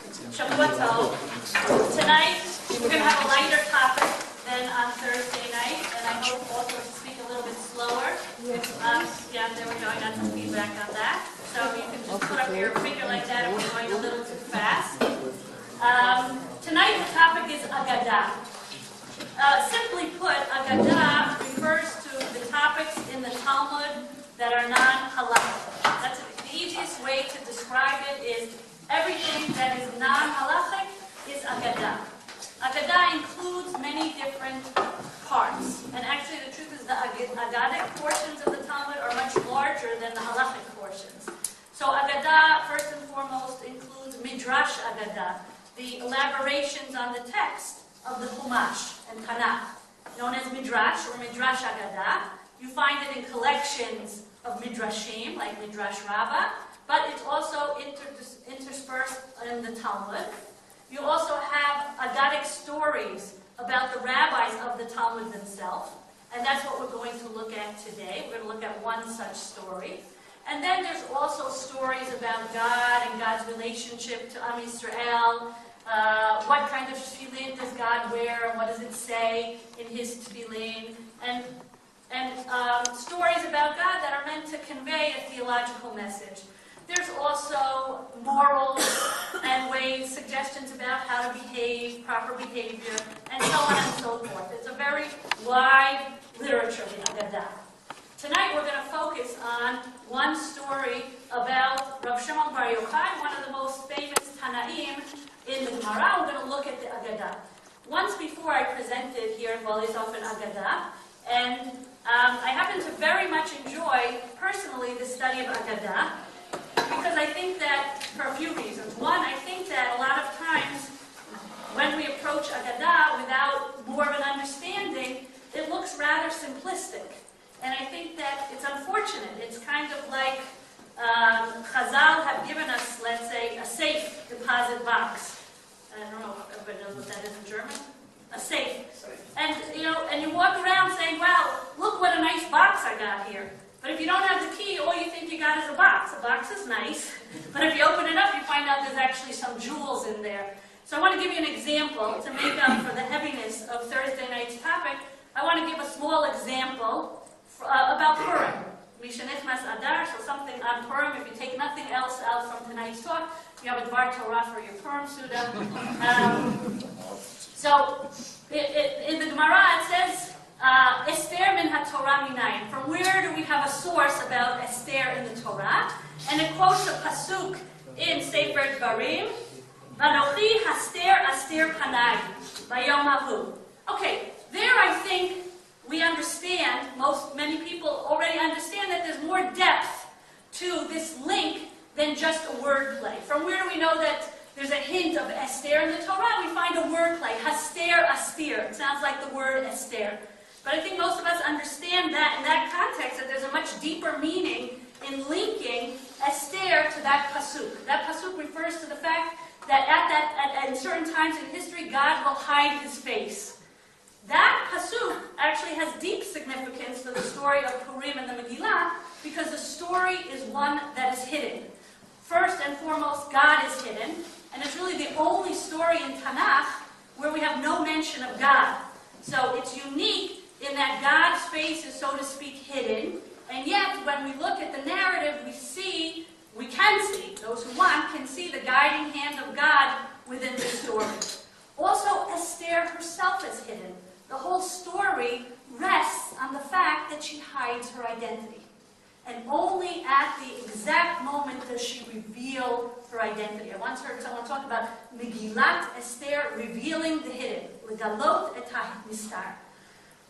Shabbat Tov. Tonight, we're going to have a lighter topic than on Thursday night, and I hope also to speak a little bit slower. Yeah, there we go. I got some feedback on that. So you can just put up your finger like that if we're going a little too fast. Tonight, the topic is Agadah. Simply put, Agadah refers to the topics in the Talmud that are non-halachic. That's the easiest way to describe it is everything that is non-halachic is Agadah. Agadah includes many different parts. And actually, the truth is the Agadic portions of the Talmud are much larger than the halachic portions. So Agadah, first and foremost, includes Midrash Agadah, the elaborations on the text of the Chumash and Tanakh, known as Midrash or Midrash Agadah. You find it in collections of Midrashim, like Midrash Rabbah, but it's also interspersed in the Talmud. You also have Agadic stories about the rabbis of the Talmud themselves, and that's what we're going to look at today. We're going to look at one such story. And then there's also stories about God and God's relationship to Am Yisrael. What kind of tefillin does God wear, and what does it say in his tefillin? And stories about God that are meant to convey a theological message. There's also morals and ways, suggestions about how to behave, proper behavior, and so on and so forth. It's a very wide literature, the Agadah. Tonight we're going to focus on one story about Rav Shimon BarJochai, one of the most famous Tanaim in the Gemara. We're going to look at the Agadah. Once before I presented here in Bollag an Agadah, and I happen to very much enjoy, personally, the study of Agadah, because I think that, for a few reasons. One, I think that a lot of times, when we approach Agadah without more of an understanding, it looks rather simplistic. And I think that it's unfortunate. It's kind of like Chazal have given us, let's say, a safe deposit box. I don't know if everybody knows what that is in German. A safe. And you walk around saying, wow, look what a nice box I got here. But if you don't have the key, all you think you got is a box. A box is nice, but if you open it up, you find out there's actually some jewels in there. So I want to give you an example to make up for the heaviness of Thursday night's topic. I want to give a small example about Purim. Mishanechmas Adar, so something on Purim. If you take nothing else out from tonight's talk, you have a Dvar Torah for your Purim Suda. So in the Gemara it says, Esther min ha-Torah minayin. From where do we have a source about Esther in the Torah? And it quotes a pasuk in Sefer Dvarim, Vanochi haster aster panai, bayom hahu. Okay, there I think we understand, many people already understand that there's more depth to this link than just a wordplay. From where do we know that there's a hint of Esther in the Torah? We find a wordplay, haster astir. It sounds like the word Esther. But I think most of us understand that in that context, that there's a much deeper meaning in linking Esther to that pasuk. That pasuk refers to the fact that at certain times in history, God will hide his face. That pasuk actually has deep significance for the story of Purim and the Megillah, because the story is one that is hidden. First and foremost, God is hidden, and it's really the only story in Tanakh where we have no mention of God. So it's unique in that God's face is, so to speak, hidden, and yet when we look at the narrative, we can see, those who want can see the guiding hand of God within the story. Also, Esther herself is hidden. The whole story rests on the fact that she hides her identity. And only at the exact moment does she reveal her identity. I once heard someone talk about Megillat Esther, revealing the hidden. Legalot et ha-nistar.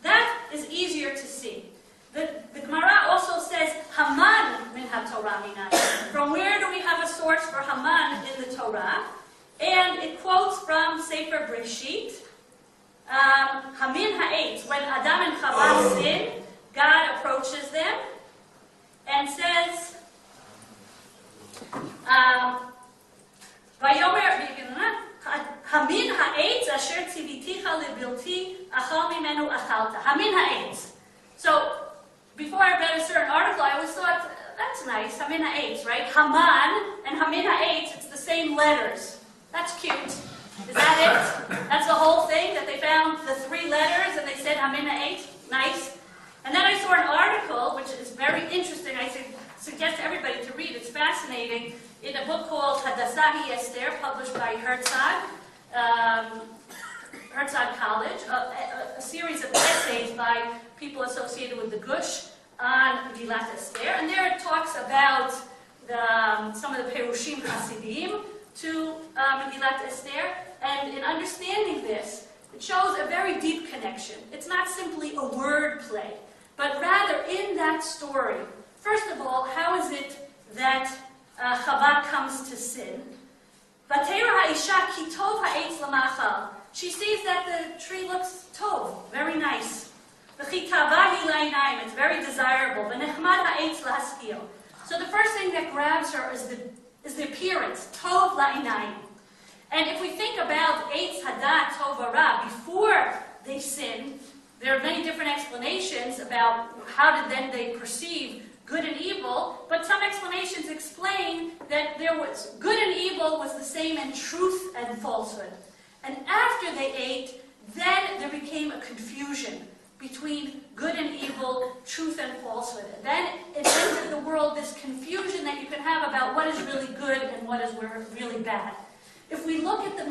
That is easier to see. The Gemara also says, Haman min ha-Torah minayin. From where do we have a source for Haman in the Torah? And it quotes from Sefer Breshit, Hamin ha'etz, when Adam and Chava sin, God approaches them and says, Hamin ha'etz asher tziviticha lebilti achal mimenu achalta. Hamin ha'etz. So, before I read a certain article, I always thought, that's nice, Hamin ha'etz, right? Haman and Hamin ha'etz, it's the same letters. That's cute. Is that it? That's the whole thing, that they found the 3 letters and they said Hamin ha'etz? Nice. And then I saw an article, which is very interesting. I suggest everybody to read. It's fascinating. In a book called Hadassah Esther, published by Herzog College, a series of essays by people associated with the Gush on Megillat Esther. And there it talks about some of the Perushim Hasidim to Megillat Esther. And in understanding this, it shows a very deep connection. It's not simply a word play, but rather in that story, first of all, how is it that Chava comes to sin? She sees that the tree looks tov, very nice. It's very desirable. So the first thing that grabs her is the appearance, tov la'inayim. And if we think about Eitz Hadat Tov Hara, before they sin, there are many different explanations about how did then they perceive good and evil, but some explanations explain that there was good and evil was the same in truth and falsehood. And after they ate, then there became a confusion between good and evil, truth and falsehood. And then it entered the world this confusion that you can have about what is really good and what is really bad. If we look at the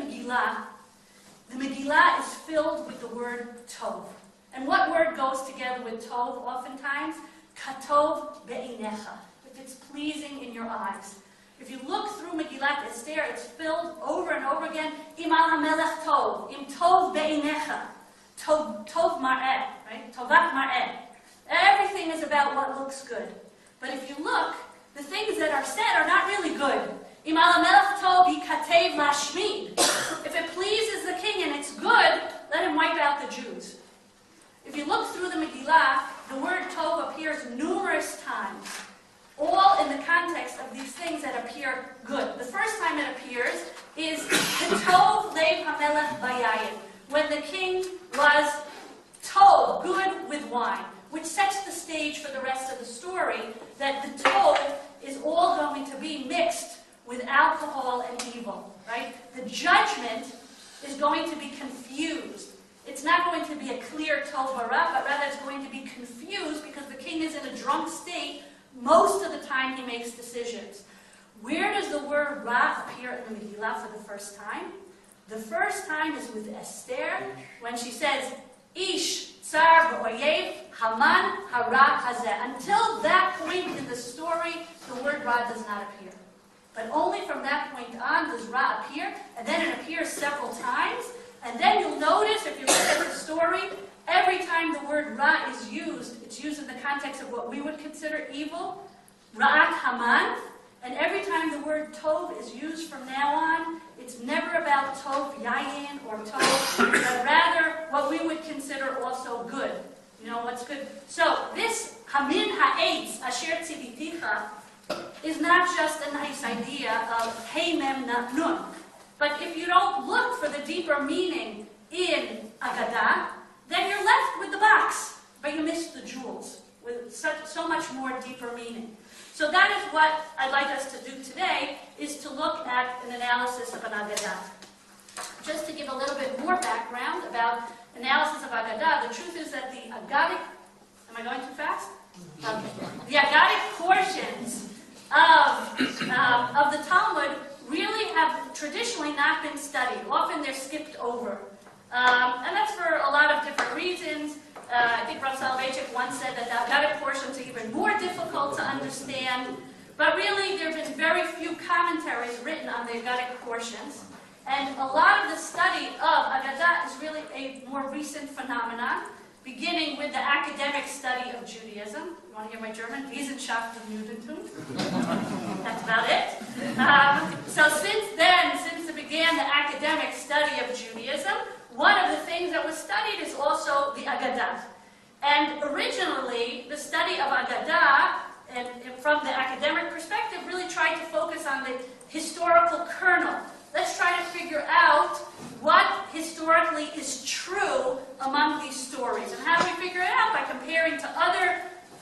Megillah is filled with the word tov. And what word goes together with tov oftentimes? Katov be'inecha. If it's pleasing in your eyes. If you look through Megillat Esther, it's filled over and over again. Im al hamelech tov, im tov be'inecha. Tov mar'eh, right? Tovat mar'eh. Everything is about what looks good. But if you look, the things that are said are not really good. Im al hamelech tov yikatev lashmid. If it pleases the king and it's good, let him wipe out the Jews. If you look through the Megillah, the word tov appears numerous times, all in the context of these things that appear good. The first time it appears is tov lev hamelech bayayin, when the king was tov, good with wine, which sets the stage for the rest of the story, that the tov is all going to be mixed with alcohol and evil, right? The judgment is going to be confused. It's not going to be a clear tov hara, but rather it's going to be confused because the king is in a drunk state. Most of the time he makes decisions. Where does the word ra appear in the Megillah for the first time? The first time is with Esther, when she says, Ish tsar b'oyev Haman hara hazeh. Until that point in the story, the word ra does not appear. But only from that point on does ra appear, and then it appears several times. And then you'll notice, if you look at the story, every time the word ra is used, it's used in the context of what we would consider evil, ra'at Haman. And every time the word tov is used from now on, it's never about tov yayin or tov, but rather what we would consider also good. You know what's good? So this hamin ha'etz asher tziviticha is not just a nice idea of hey mem not nun. But if you don't look for the deeper meaning in Agadah, then you're left with the box, but you miss the jewels with so much more deeper meaning. So that is what I'd like us to do today, is to look at an analysis of an Agadah. Just to give a little bit more background about analysis of Agadah, the truth is that the Agadic, am I going too fast? Okay. The Agadic portions of the Talmud really have traditionally not been studied. Often they're skipped over. And that's for a lot of different reasons. I think Rav Soloveitchik once said that the Agadic portions are even more difficult to understand. But really, there have been very few commentaries written on the Agadic portions. And a lot of the study of Agadah is really a more recent phenomenon, beginning with the academic study of Judaism. You want to hear my German? Wissenschaft im Judentum. That's about it. So since then, since it began the academic study of Judaism, one of the things that was studied is also the Agadah. And originally, the study of Agadah, and from the academic perspective, really tried to focus on the historical kernel. Let's try to figure out what historically is true among these stories. And how do we figure it out? By comparing to other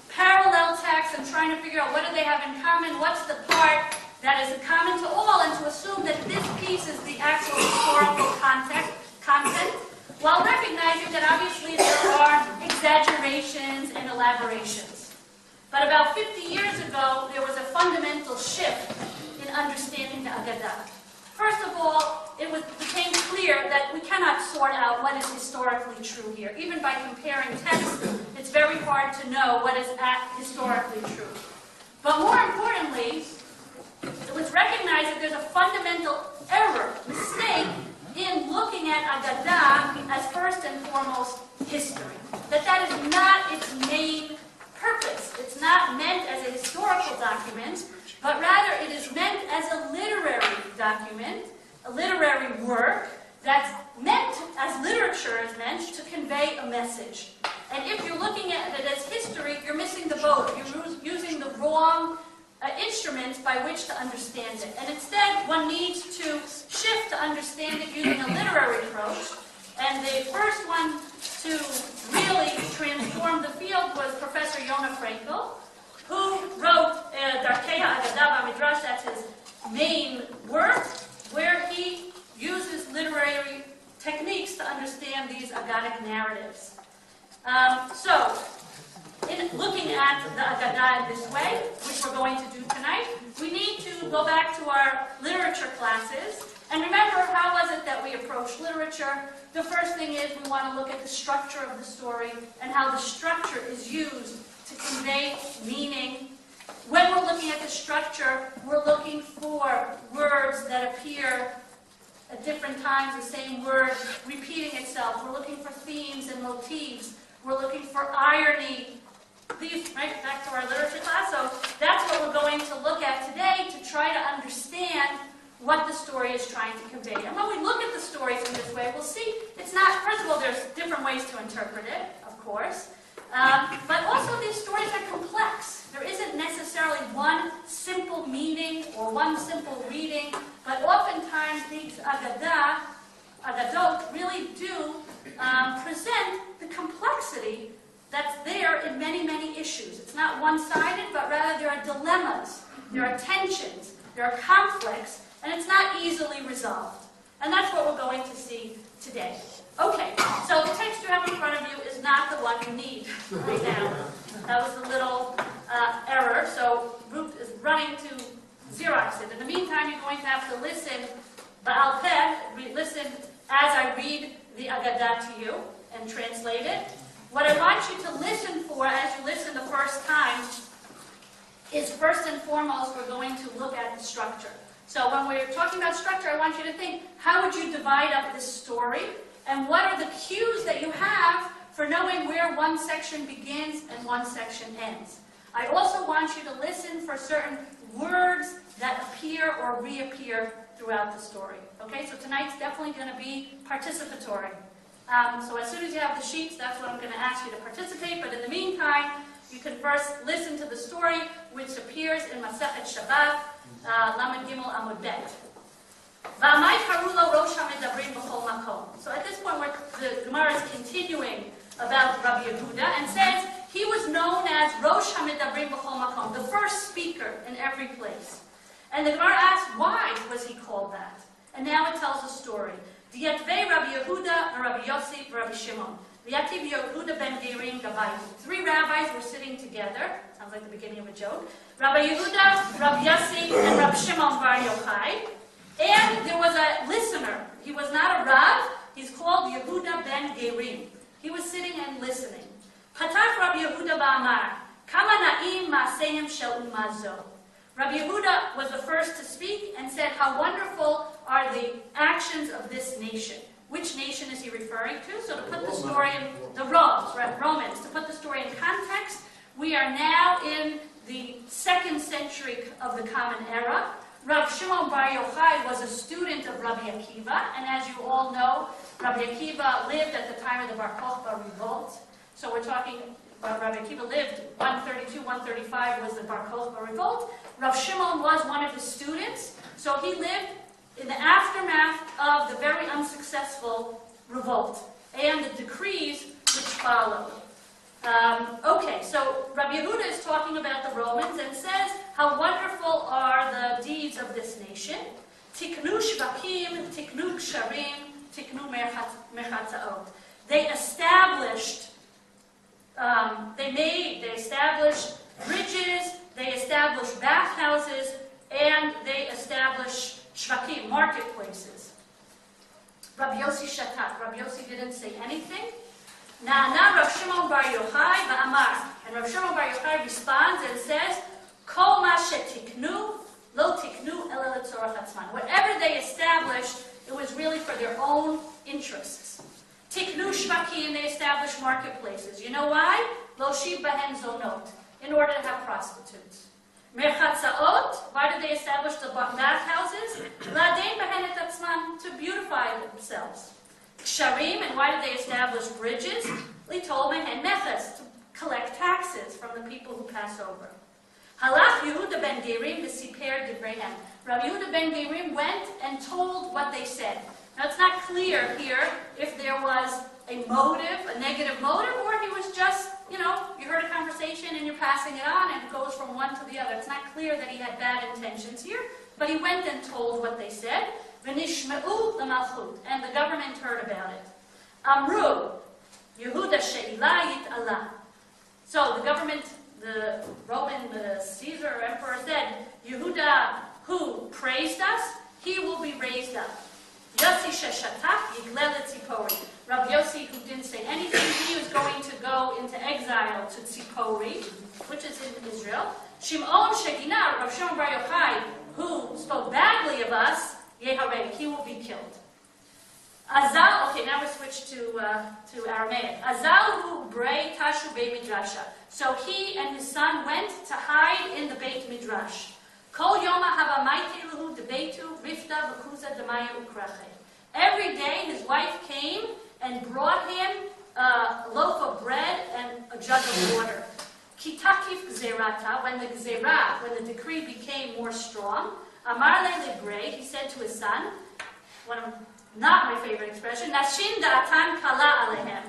parallel texts and trying to figure out what do they have in common, what's the part that is common to all, and to assume that this piece is the actual historical content, while recognizing that obviously there are exaggerations and elaborations. But about 50 years ago, there was a fundamental shift in understanding the Agadah. First of all, it became clear that we cannot sort out what is historically true here. Even by comparing texts, it's very hard to know what is historically true. But more importantly, it was recognized that there's a fundamental error, mistake, in looking at Agadah as first and foremost history. That is not its main purpose. It's not meant as a historical document, but rather it is meant as a literary document, a literary work that's meant, as literature is meant, to convey a message. And if you're looking at it as history, you're missing the boat. You're using the wrong instruments by which to understand it. And instead, one needs to shift to understand it using a literary approach. And the first one to really transform the field was Professor Yonah Frankel, who wrote Darkei HaAgadah Midrash. That's his main work, where he uses literary techniques to understand these Aggadic narratives. So, in looking at the Agadah in this way, which we're going to do tonight, we need to go back to our literature classes. And remember, how was it that we approached literature? The first thing is we want to look at the structure of the story and how the structure is used to convey meaning. When we're looking at the structure, we're looking for words that appear at different times, the same word repeating itself. We're looking for themes and motifs. We're looking for irony. These, right, back to our literature class. So that's what we're going to look at today to try to understand what the story is trying to convey. And when we look at the stories in this way, we'll see it's not, first of all, there's different ways to interpret it, of course. But also these stories are complex. There isn't necessarily one simple meaning or one simple reading, but oftentimes these Agadot really do present the complexity that's there in many, many issues. It's not one-sided, but rather there are dilemmas, there are tensions, there are conflicts, and it's not easily resolved. And that's what we're going to see today. Okay, so the text you have in front of you is not the one you need right now. That was a little error, so Ruth is running to Xerox it. In the meantime, you're going to have to listen, Ba'al Peh, listen as I read the Agadah to you and translate it. What I want you to listen for as you listen the first time is, first and foremost, we're going to look at the structure. So when we're talking about structure, I want you to think, how would you divide up this story? And what are the cues that you have for knowing where one section begins and one section ends? I also want you to listen for certain words that appear or reappear throughout the story. Okay, so tonight's definitely going to be participatory. So as soon as you have the sheets, that's what I'm going to ask you to participate. But in the meantime, you can first listen to the story, which appears in Masechet Shabbat, Lamed Gimel Amud Bet. So at this point, the Gemara is continuing about Rabbi Yehuda and says he was known as Rosh HaMedabrim B'chol Makom, the first speaker in every place. And the Gemara asks, why was he called that? And now it tells a story. Diyatvei Rabbi Yehuda, Rabbi Yossi, Rabbi Shimon. Diyativ Yehuda ben Geirim Gabai. Three rabbis were sitting together. Sounds like the beginning of a joke. Rabbi Yehuda, Rabbi Yossi, and Rabbi Shimon BarJochai. And there was a listener. He was not a Rav. He's called Yehuda ben Geirim. He was sitting and listening. Patach Rabbi Yehuda ba'amar, Kama na'im ma'aseim shel umma zo. Rabbi Yehuda was the first to speak and said, how wonderful are the actions of this nation. Which nation is he referring to? So to put the story in the Romans, to put the story in context, we are now in the 2nd century of the Common Era. Rav Shimon Bar Yochai was a student of Rabbi Akiva, and as you all know, Rabbi Akiva lived at the time of the Bar Kokhba revolt. So we're talking about Rabbi Akiva lived 132, 135 was the Bar Kokhba revolt. Rav Shimon was one of his students, so he lived in the aftermath of the very unsuccessful revolt and the decrees which followed. Okay, so Rabbi Yehuda is talking about the Romans and says how wonderful are the deeds of this nation. Tiknu shvakim, tiknu ksharim, tiknu merchatzaot. They established bridges, they established bathhouses, and they established shvakim, marketplaces. Rabbi Yossi shatat. Rabbi Yossi didn't say anything. Na'ana Rav Shimon BarJochai ba'amar. And Rav Shimon BarJochai responds and says, Kol ma shetiknu, lo tiknu ela letzorach atzman. Whatever they established, it was really for their own interests. Tiknu shvakim, they established marketplaces. You know why? Lo shiv bahen zonot, in order to have prostitutes. Merchatzaot, why did they establish the bathhouses? Ladein bahen et atzman, to beautify themselves. Ksharim, and why did they establish bridges? Litol mehen meches, to collect taxes from the people who pass over. Halach Yehuda ben Gerim v'siper divreihem. Rabbi Yehuda ben Gerim went and told what they said. Now it's not clear here if there was a motive, a negative motive, or he was just, you heard a conversation and you're passing it on and it goes from one to the other. It's not clear that he had bad intentions here, but he went and told what they said. V'nishma'u l'malchut, and the government heard about it. Amru, Yehuda she'ilah yit'alah. So the government, the Roman, the Caesar emperor said, Yehuda, who praised us, he will be raised up. Yossi sheshatak yiglel tzipori. Rabbi Yossi, who didn't say anything, he was going to go into exile to Tzipori, which is in Israel. Shimon shegina, Rav Shimon BarJochai, who spoke badly of us, yehareg, he will be killed. Azal, okay, now we switch to Aramaic. Azal hu brei tashu bei midrasha. So he and his son went to hide in the Beit Midrash. Kol yoma havamaiti luhu debeitu rifta v'kuza demaya ukrache. Every day his wife came and brought him a loaf of bread and a jug of water. Kitakif gzerata, when the decree became more strong, amar le librei, he said to his son, not my favorite expression, Nashin da'atan kala alehem.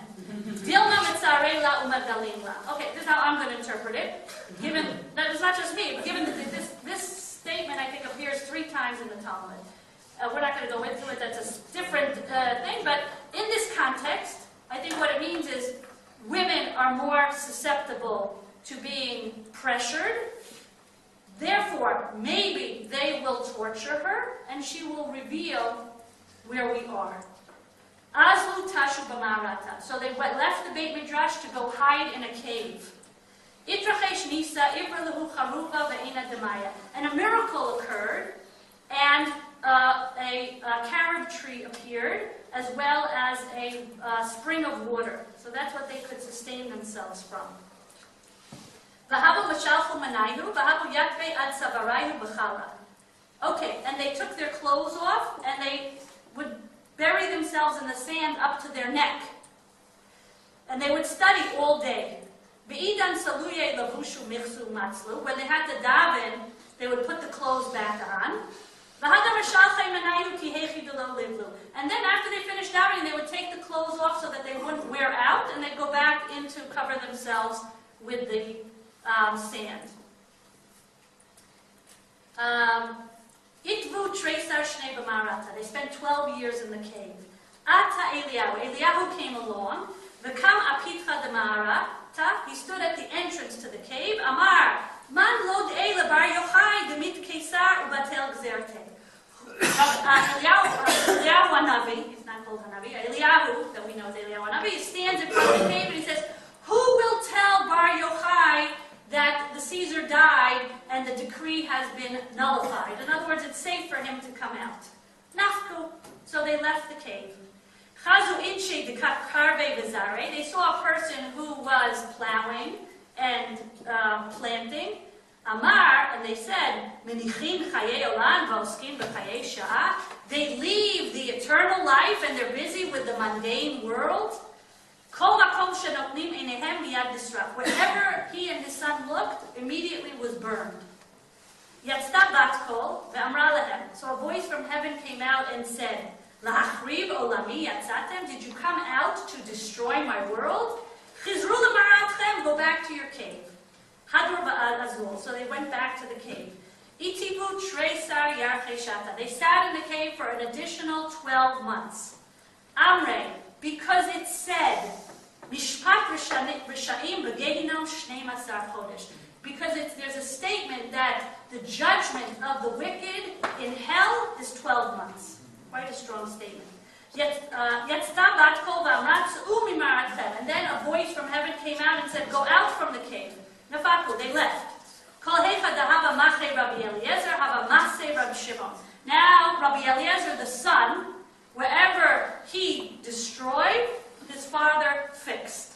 Dilna mitzarei la umadalim la. Okay, this is how I'm going to interpret it. Given that it's not just me, but given that this statement, I think, appears 3 times in the Talmud. We're not going to go into it. That's a different thing. But in this context, I think what it means is women are more susceptible to being pressured. Therefore, maybe they will torture her, and she will reveal where we are. Azlu tashu b'ma'arata. So they left the Beit Midrash to go hide in a cave. Itrachesh nisa ivra lehu charuva ve'ena demaya. And a miracle occurred, and a carob tree appeared, as well as a spring of water. So that's what they could sustain themselves from. V'habu mashalchu manayhu, v'habu yakve ad savarayhu b'chala. Okay, and they took their clothes off, and they would bury themselves in the sand up to their neck. And they would study all day. When they had to daven, they would put the clothes back on. And then after they finished davening, they would take the clothes off so that they wouldn't wear out, and they'd go back in to cover themselves with the sand. Itvu Tresar Shnei B'Marata. They spent 12 years in the cave. Ata Eliyahu came along. V'kam apitcha d'Ma'arata. He stood at the entrance to the cave. Amar, man lo de'ele BarJochai demit Kesar ubatel gzerte. Eliyahu Hanavi, he's not called Hanavi, Eliyahu, that we know is Eliyahu Hanavi, he stands in front of the cave and he says, who will tell BarJochai that the Caesar died and the decree has been nullified? In other words, it's safe for him to come out. Nafku. So they left the cave. Chazu inche dekat karve v'zare. They saw a person who was plowing and planting. Amar, and they said, Menichin chaye olam v'oskin b'chaye sha'ah. They leave the eternal life and they're busy with the mundane world. Wherever he and his son looked, immediately was burned. So a voice from heaven came out and said, did you come out to destroy my world? Go back to your cave. So they went back to the cave. Itivu Tresar Yarche Shata. They sat in the cave for an additional 12 months. Amre, because it said, Mishpat Risha'im B'Gehinnom Shnei Masar Chodesh. Because there's a statement that the judgment of the wicked in hell is 12 months. Quite a strong statement. And then a voice from heaven came out and said, go out from the cave. Nafaku, they left. Now, Rabbi Eliezer, the son, wherever he destroyed, his father fixed.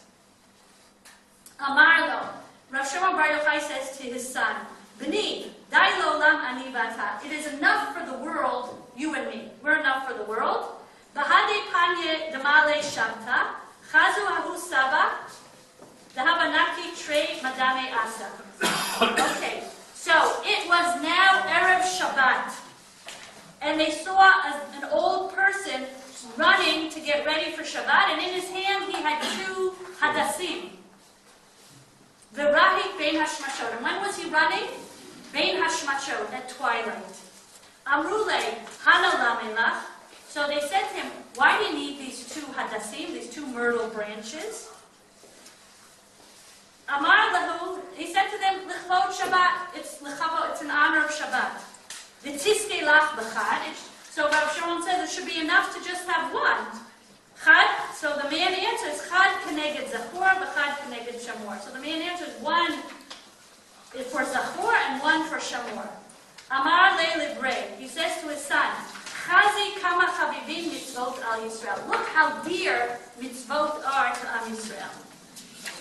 Amarlo, Rav Shimon BarJochai says to his son, B'ni, dai lo'olam ani v'ata. It is enough for the world, you and me. We're enough for the world. V'hadei panye demale shamta, chazu ahu saba, dahabanaki trei madame asa. Okay, so it was now Erev Shabbat, and they saw an old person running to get ready for Shabbat, and in his hand he had 2 hadassim. V'rahik bein hashmashot. And when was he running? Bein hashmashot, at twilight. Amrule hana lamelach. So they said to him, why do you need these 2 hadassim, these 2 myrtle branches? Amar lahu, he said to them, L'chvod Shabbat, it's in honor of Shabbat. V'tiske lach b'chad. So Rav Shimon says it should be enough to just have 1. Chad, so the man answers, Chad keneged zachor, v'chad keneged shamor. So the man answers, 1 is for zachor and 1 for shamor. Amar le livrei, he says to his son, Chazi kama chavivim mitzvot al Yisrael. Look how dear mitzvot are to Am Yisrael.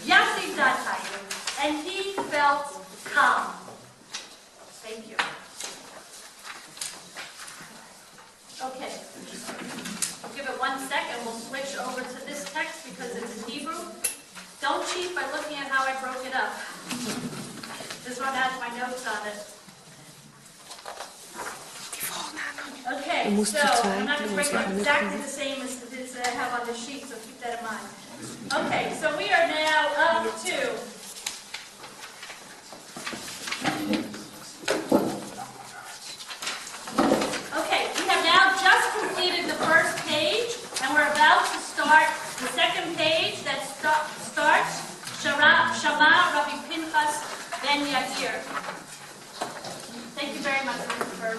Yasi Datayim, and he felt calm. Thank you. Okay. I'll give it 1 second. We'll switch over to this text because it's in Hebrew. Don't cheat by looking at how I broke it up. This one has my notes on it. Okay, so I'm not going to break it up exactly the same as I have on the sheet, so keep that in mind. Okay, so we are now up to we have now just completed the first page, and we're about to start the second page that starts Shama Rabbi Pinchas ben Yair. Thank you very much for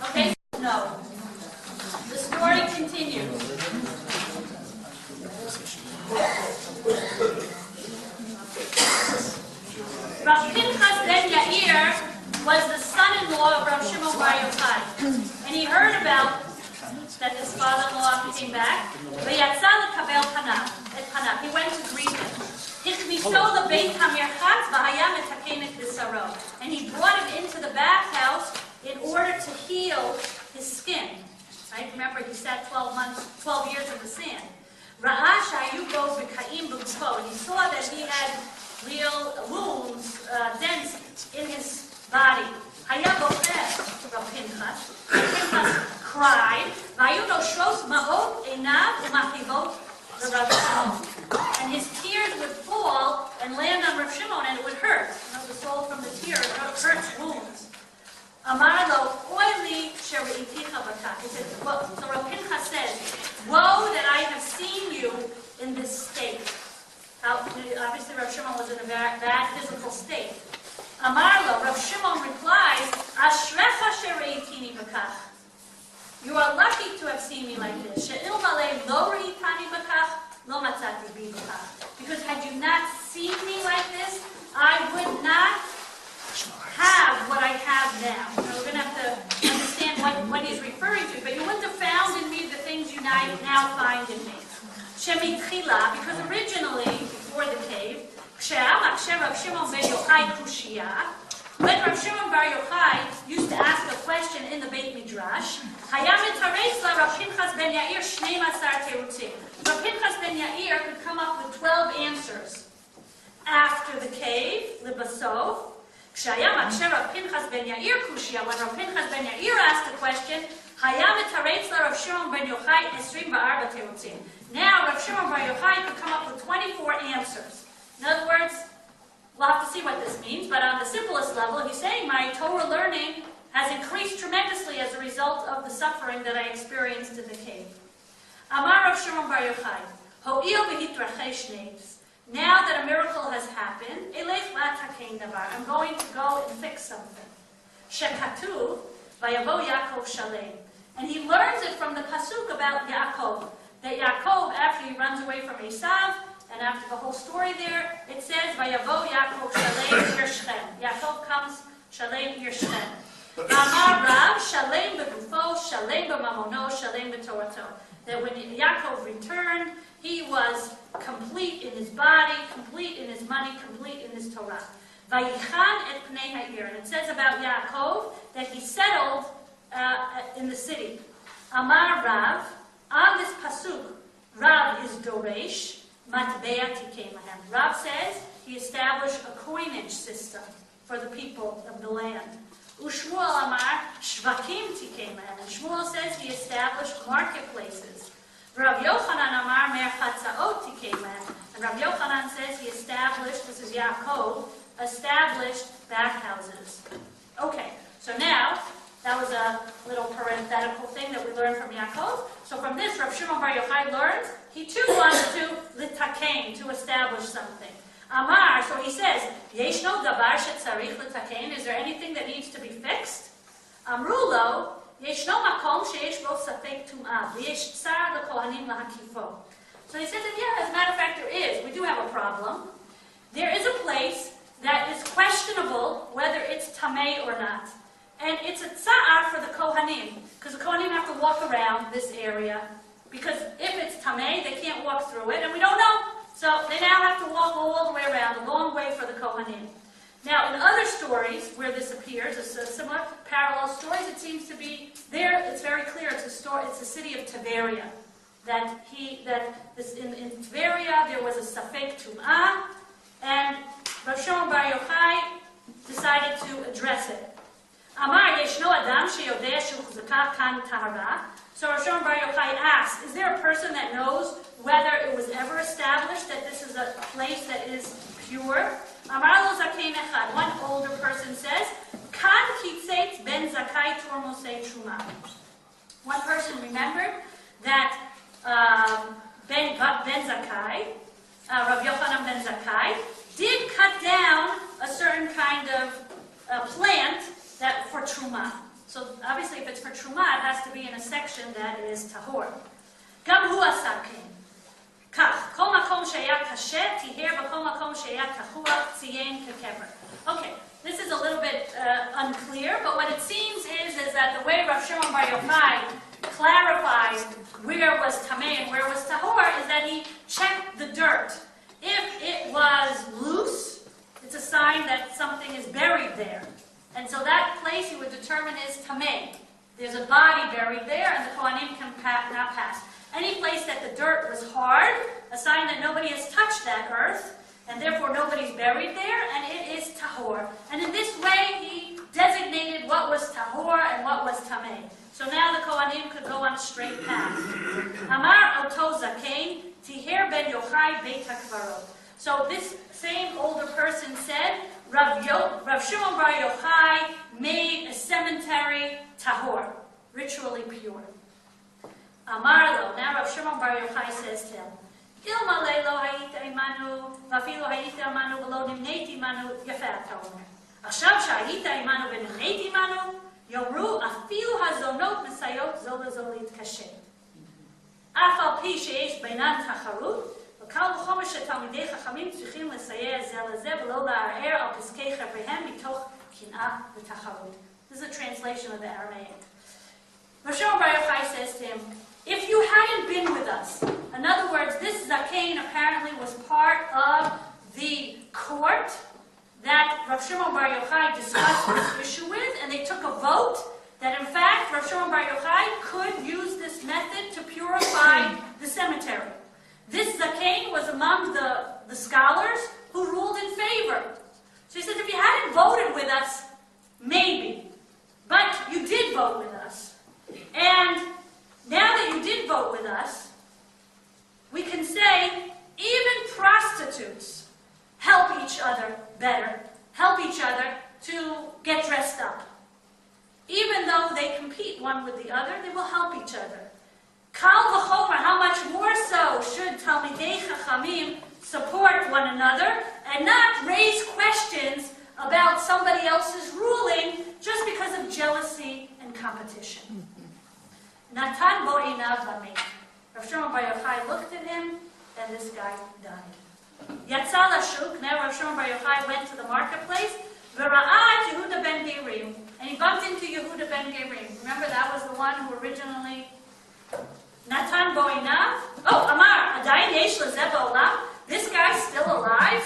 Okay, no. The story continues. Rav Pinchas ben Yair was the son-in-law of Rav Shimon BarJochai, and he heard about that his father-in-law came back. He went to greet him. And he brought him into the bathhouse in order to heal his skin. Right? Remember, he sat 12 years in the sand. And he saw that he had real wounds, dents in his body. Pinchas cried, and his tears would fall and land on Rav Shimon, and it would hurt. You know, the salt from the tear hurts wounds. Amarlo, oili sheri'iticha b'kach. He said, so Rav Pinchas says, woe that I have seen you in this state. Obviously, Rav Shimon was in a bad physical state. Amarlo, Rav Shimon replies, Ashrecha sheri'itini b'kach. You are lucky to have seen me like this. She'ilmale lo re'itani b'kach, lo matzati bi b'kach. Because had you not seen me like this, I would not have what I have now. Now we're going to have to understand what he's referring to. But you wouldn't have found in me the things you now find in me. Shemitchila, because originally, before the cave, when Rav Shimon BarJochai used to ask a question in the Beit Midrash, Rav Pinchas ben Yair could come up with 12 answers. After the cave, Libasov, when Rav Pinchas ben Yair asked a question, Rav Shimon Bar Yochai 24 terutzim. Now Rav Shimon Bar Yochai could come up with 24 answers. In other words, we'll have to see what this means, but on the simplest level, he's saying my Torah learning has increased tremendously as a result of the suffering that I experienced in the cave. Amar Rav Shimon Bar Yochai, Ho'il v'hitrachesh neis. Now that a miracle has happened, Elech la'takein davar. I'm going to go and fix something. Shekatuv v'yavo Yaakov shalem. And he learns it from the pasuk about Yaakov. That Yaakov, after he runs away from Esav, and after the whole story there, it says, Vayavo Yaakov Shalem Ir Shechem. Yaakov comes, Shalem Ir Shechem. Amar Rav, Shalem Begufo, Shalem B'mamono, Shalem B'torato. That when Yaakov returned, he was complete in his body, complete in his money, complete in his Torah. Vayichan et Pnei Ha'ir. And it says about Yaakov that he settled in the city. Amar Rav, on this pasuk, Rav is Doresh, Matbea Tikei Mahem. Rav says he established a coinage system for the people of the land. Ushmuel Amar, Shvakim Tikei Mahem. And Shmuel says he established marketplaces. Rav Yochanan Amar, Merchatzaot Tikei Mahem. And Rav Yochanan says he established, this is Yaakov, established bathhouses. Okay, so now, that was a little parenthetical thing that we learned from Yaakov. So from this, Rav Shimon Bar Yochai learns, he too wanted to litakein, to establish something. Amar, so he says, Yeshno davar shetzarich litakein, is there anything that needs to be fixed? Amrulo, Yeshno makom sheyesh bo safek tum'ah, v'yesh tsar lekohanim lahakifo. So he says that, yeah, as a matter of fact, there is. We do have a problem. There is a place that is questionable whether it's tamei or not. And it's a tsa'ar for the Kohanim, because the Kohanim have to walk around this area, because if it's tamei, they can't walk through it, and we don't know. So they now have to walk all the way around, a long way for the Kohanim. Now, in other stories where this appears, it's a similar parallel stories, it seems to be there. It's very clear. It's a story. It's the city of Tiberia. In Tiberia there was a safek tum'ah, and Rav Shimon Bar Yochai decided to address it. Amar yeshno adam sheyodeh shehuzakah kan tahara. So Rav Shimon Bar Yochai asks, is there a person that knows whether it was ever established that this is a place that is pure? Amar lo zakein echad. One older person says, kan kitzetz ben zakai tormosei truma. One person remembered that Ben Zakai, Rav Yochanan Ben Zakai, did cut down a certain kind of plant that for truma. So obviously, if it's for truma, it has to be in a section that is tahor. Gam hu asakin. Kach kol makom sheya kashet tiher v'kol makom sheya tahor tziyen kekever. Okay, this is a little bit unclear, but what it seems is that the way Rav Shimon Bar Yochai clarifies where was tamei and where was tahor is that he checked the dirt. If it was loose, it's a sign that something is buried there. And so that place he would determine is tamei. There's a body buried there, and the Kohanim can not pass. Any place that the dirt was hard, a sign that nobody has touched that earth, and therefore nobody's buried there, and it is tahor. And in this way, he designated what was tahor and what was tamei. So now the Kohanim could go on a straight path. Amar oto zakein tiher ben Yochai beit hakvarot. So this same older person said, Rav Shimon Bar Yochai made a cemetery tahor, ritually pure. Amar lo, now Rav Shimon Bar Yochai says to him, Ilmale lo hayita imanu, v'afilu hayita imanu v'lo nimneti imanu, yafe ata omer. Achshav shahayita imanu v'nimneti imanu, yomru afilu hazonot mesayot zo lezo litkashet. Af al pi sheyesh beinan tacharut, וקל וחומר שתלמידי חכמים צריכים לסייע זה לזה ולא לערער על פסקי חבריהם מתוך קנאה ותחרות. This is a translation of the Aramaic. Rav Shimon Bar Yochai says to him, if you hadn't been with us, in other words, this zakein apparently was part of the court that Rav Shimon Bar Yochai discussed this issue with, and they took a vote that in fact Rav Shimon Bar Yochai could use this method to purify the cemetery. This zakein was among the scholars who ruled in favor. So he says, if you hadn't voted with us, maybe. But you did vote with us. And other better, help each other to get dressed up. Even though they compete one with the other, they will help each other. Kal v'chomer, how much more so should Talmidei Chachamim support one another and not raise questions about somebody else's ruling just because of jealousy and competition. Natan bo einav lamed. Rav Shimon BarJochai looked at him, and this guy died. Yatza lashuk, now Rav Shimon BarJochai went to the marketplace, v'ra'at Yehuda ben Gerim, and he bumped into Yehuda ben Gerim. Remember, that was the one who originally... Natan bo einav. Oh, Amar, adayin yesh lezeh ba'olam. This guy's still alive?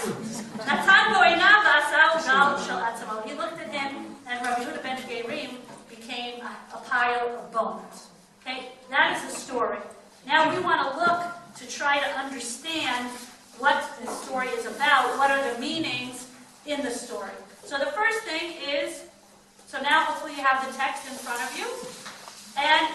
Natan bo einav v'asau gal shel atzmo. He looked at him, and Rabbi Yehuda ben Gerim became a pile of bones. Okay, that is the story. Now we want to look to try to understand what the story is about. What are the meanings in the story? So the first thing is, so now hopefully you have the text in front of you, and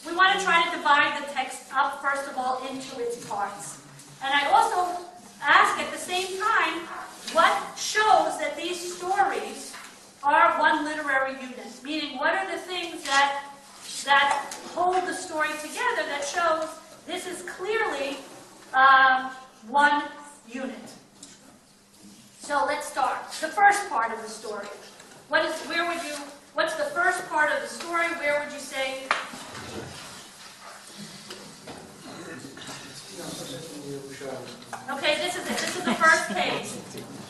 we want to try to divide the text up, first of all, into its parts. And I also ask at the same time, what shows that these stories are one literary unit? Meaning, what are the things that hold the story together that shows this is clearly one unit? So let's start. The first part of the story. What's the first part of the story? Where would you say? Okay, this is it. This is the first page.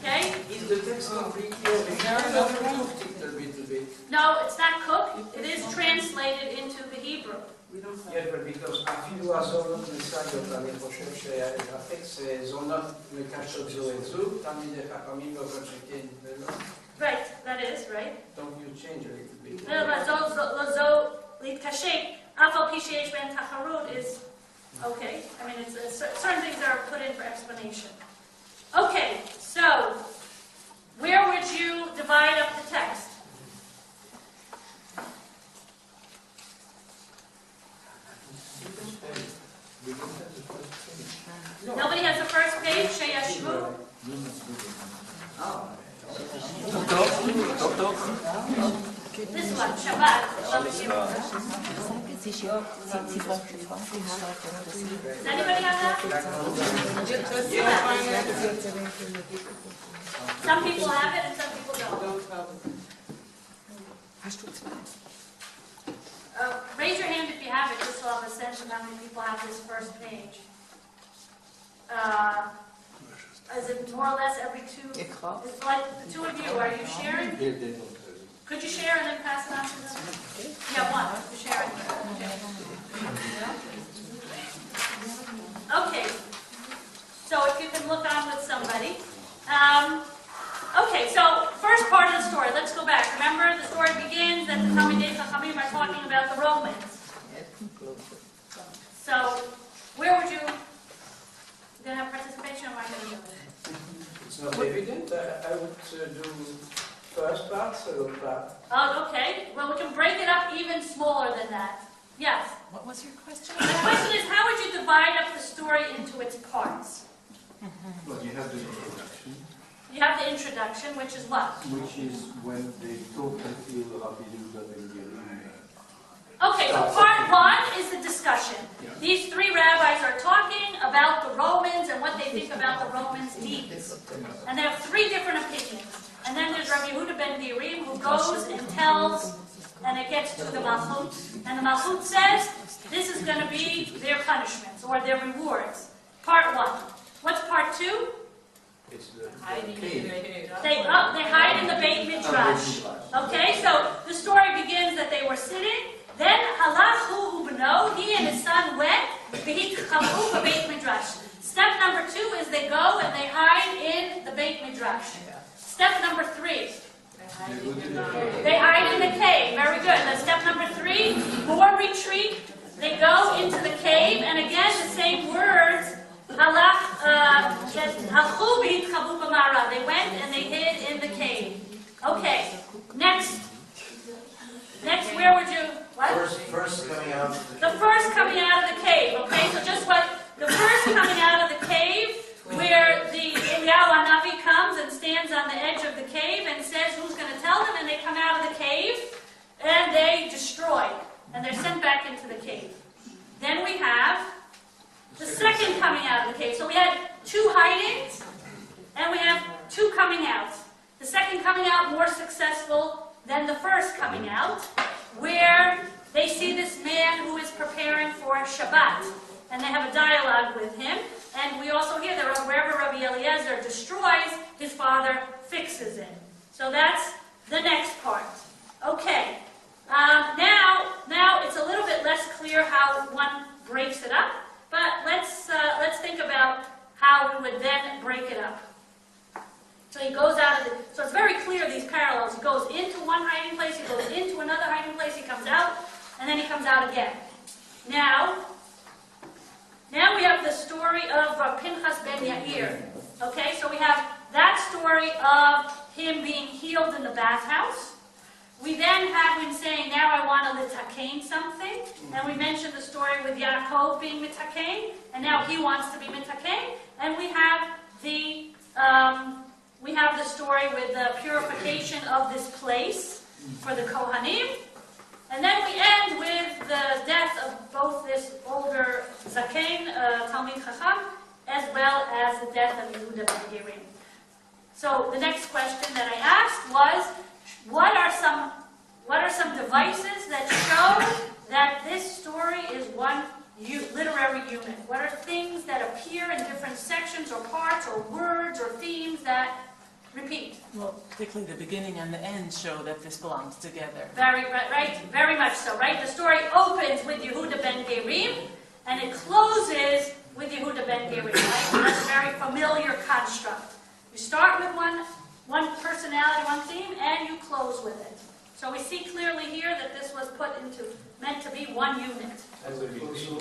Okay? Is the text completely original or cooked it a little bit? No, it's not cooked. It is translated into the Hebrew. Yes, but because אפילו הזונות נסגות, אני חושב שהטקסט זונות מקשות זו את זו, תמיד חכמים לא שכן ולא. Right, that is, right? Don't you change a little bit? זו להתקשט, אף על פי שיש בהן תחרות is okay. I mean, it's certain things are put in for explanation. Okay, so where would you divide up the text? Nobody has the first page? Sheyashvu? This one, Shabbat. Does anybody have that? Some people have it and some people don't. Raise your hand if you have it, just so I'll have a sense of how many people have this first page. Is it more or less every two? It's like the two of you. Are you sharing? Could you share and then pass it on to them? Yeah, one. You're sharing. Okay. So if you can look on with somebody. Okay, so first part of the story. Let's go back. Remember, the story begins that the Talmidei Chachamim are talking about the Romans. So, where would you... Going to have participation or am I going to do it? It's not evident. I would do first part, second part. Oh, okay. Well, we can break it up even smaller than that. Yes? What was your question? The question is, how would you divide up the story into its parts? Well, you have the introduction. You have the introduction, which is what? Which is when they talk and feel Rabbi Yehuda ben Gerim. Okay, so part one is the discussion. Yeah. These three rabbis are talking about the Romans and what they think about the Romans' deeds. And they have three different opinions. And then there's Rabbi Yehuda ben Gerim who goes and tells, and it gets to the Malchut. And the Malchut says, this is going to be their punishments or their rewards. Part one. What's part two? It's the They hide in the Beit Midrash. Okay, so the story begins that they were sitting. Then halach hu ubno, he and his son went. V'hitchavu b'Beit Midrash. Step number two is they go and they hide in the Beit Midrash. Step number three. They hide in the cave. Very good. Now step number three, more retreat. They go into the cave, and again the same words. They went and they hid in the cave. Okay. Next, where would you? What? First coming out. The first coming out of the cave. Okay, so just what the first coming out of the cave, where the Eliyahu Hanavi comes and stands they come out of the cave, and they destroy, and they're sent back into the cave. Then we have the second coming out of the cave. So we had 2 hidings, and we have 2 coming out. The second coming out more successful than the first coming out, where they see this man who is preparing for Shabbat, and they have a dialogue with him. And we also hear that wherever Rabbi Eliezer destroys, his father fixes it. So that's the next part. Okay. Now it's a little bit less clear how one breaks it up, but let's think about how we would then break it up. So he goes out of the. So it's very clear these parallels. He goes into one hiding place, he goes into another hiding place, he comes out, and then he comes out again. Now we have the story of Pinchas ben Yair. Okay, so we have that story of him being healed in the bathhouse. We then have him saying, now I want to litakain something. And we mentioned the story with Yaakov being mitakain, and now he wants to be mitakain. And we have the story with the purification of this place for the Kohanim. And then we end with the death of both this older Zaken, Talmid Chacham, as well as the death of Yehuda ben Gerim. So the next question that I asked was, what are some devices that show that this story is one literary unit? What are things that appear in different sections or parts or words or themes that repeat? Well, particularly the beginning and the end show that this belongs together. Very much so, right? The story opens with Yehuda ben Gerim, and it closes with Yehuda ben Gerim, right? And that's a very familiar construct. You start with one personality, one theme, and you close with it. So we see clearly here that this was meant to be one unit. I would also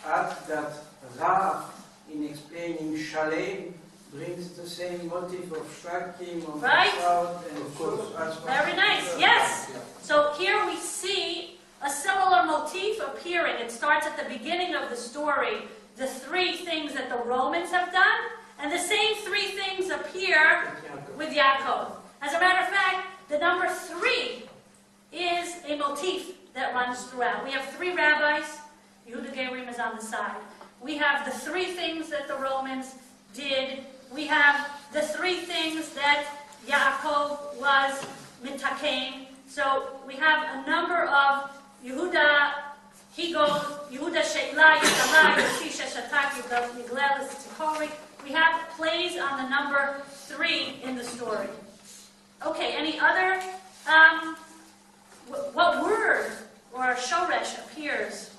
add that Rav, in explaining Shalem, brings the same motif of shrakim, of cloud, and of course. Very nice, yes. So here we see a similar motif appearing. It starts at the beginning of the story, the 3 things that the Romans have done, and the same 3 things appear with Yaakov. As a matter of fact, the number 3 is a motif that runs throughout. We have 3 rabbis. Yehuda Gerim is on the side. We have the 3 things that the Romans did. We have the 3 things that Yaakov was mitakain. So we have a number of Yehuda. He goes Yehuda Sheila Yisala Yosisha Shatak Yiglelis Tikorik. We have plays on the number 3 in the story. Okay, any other? What word or shoresh appears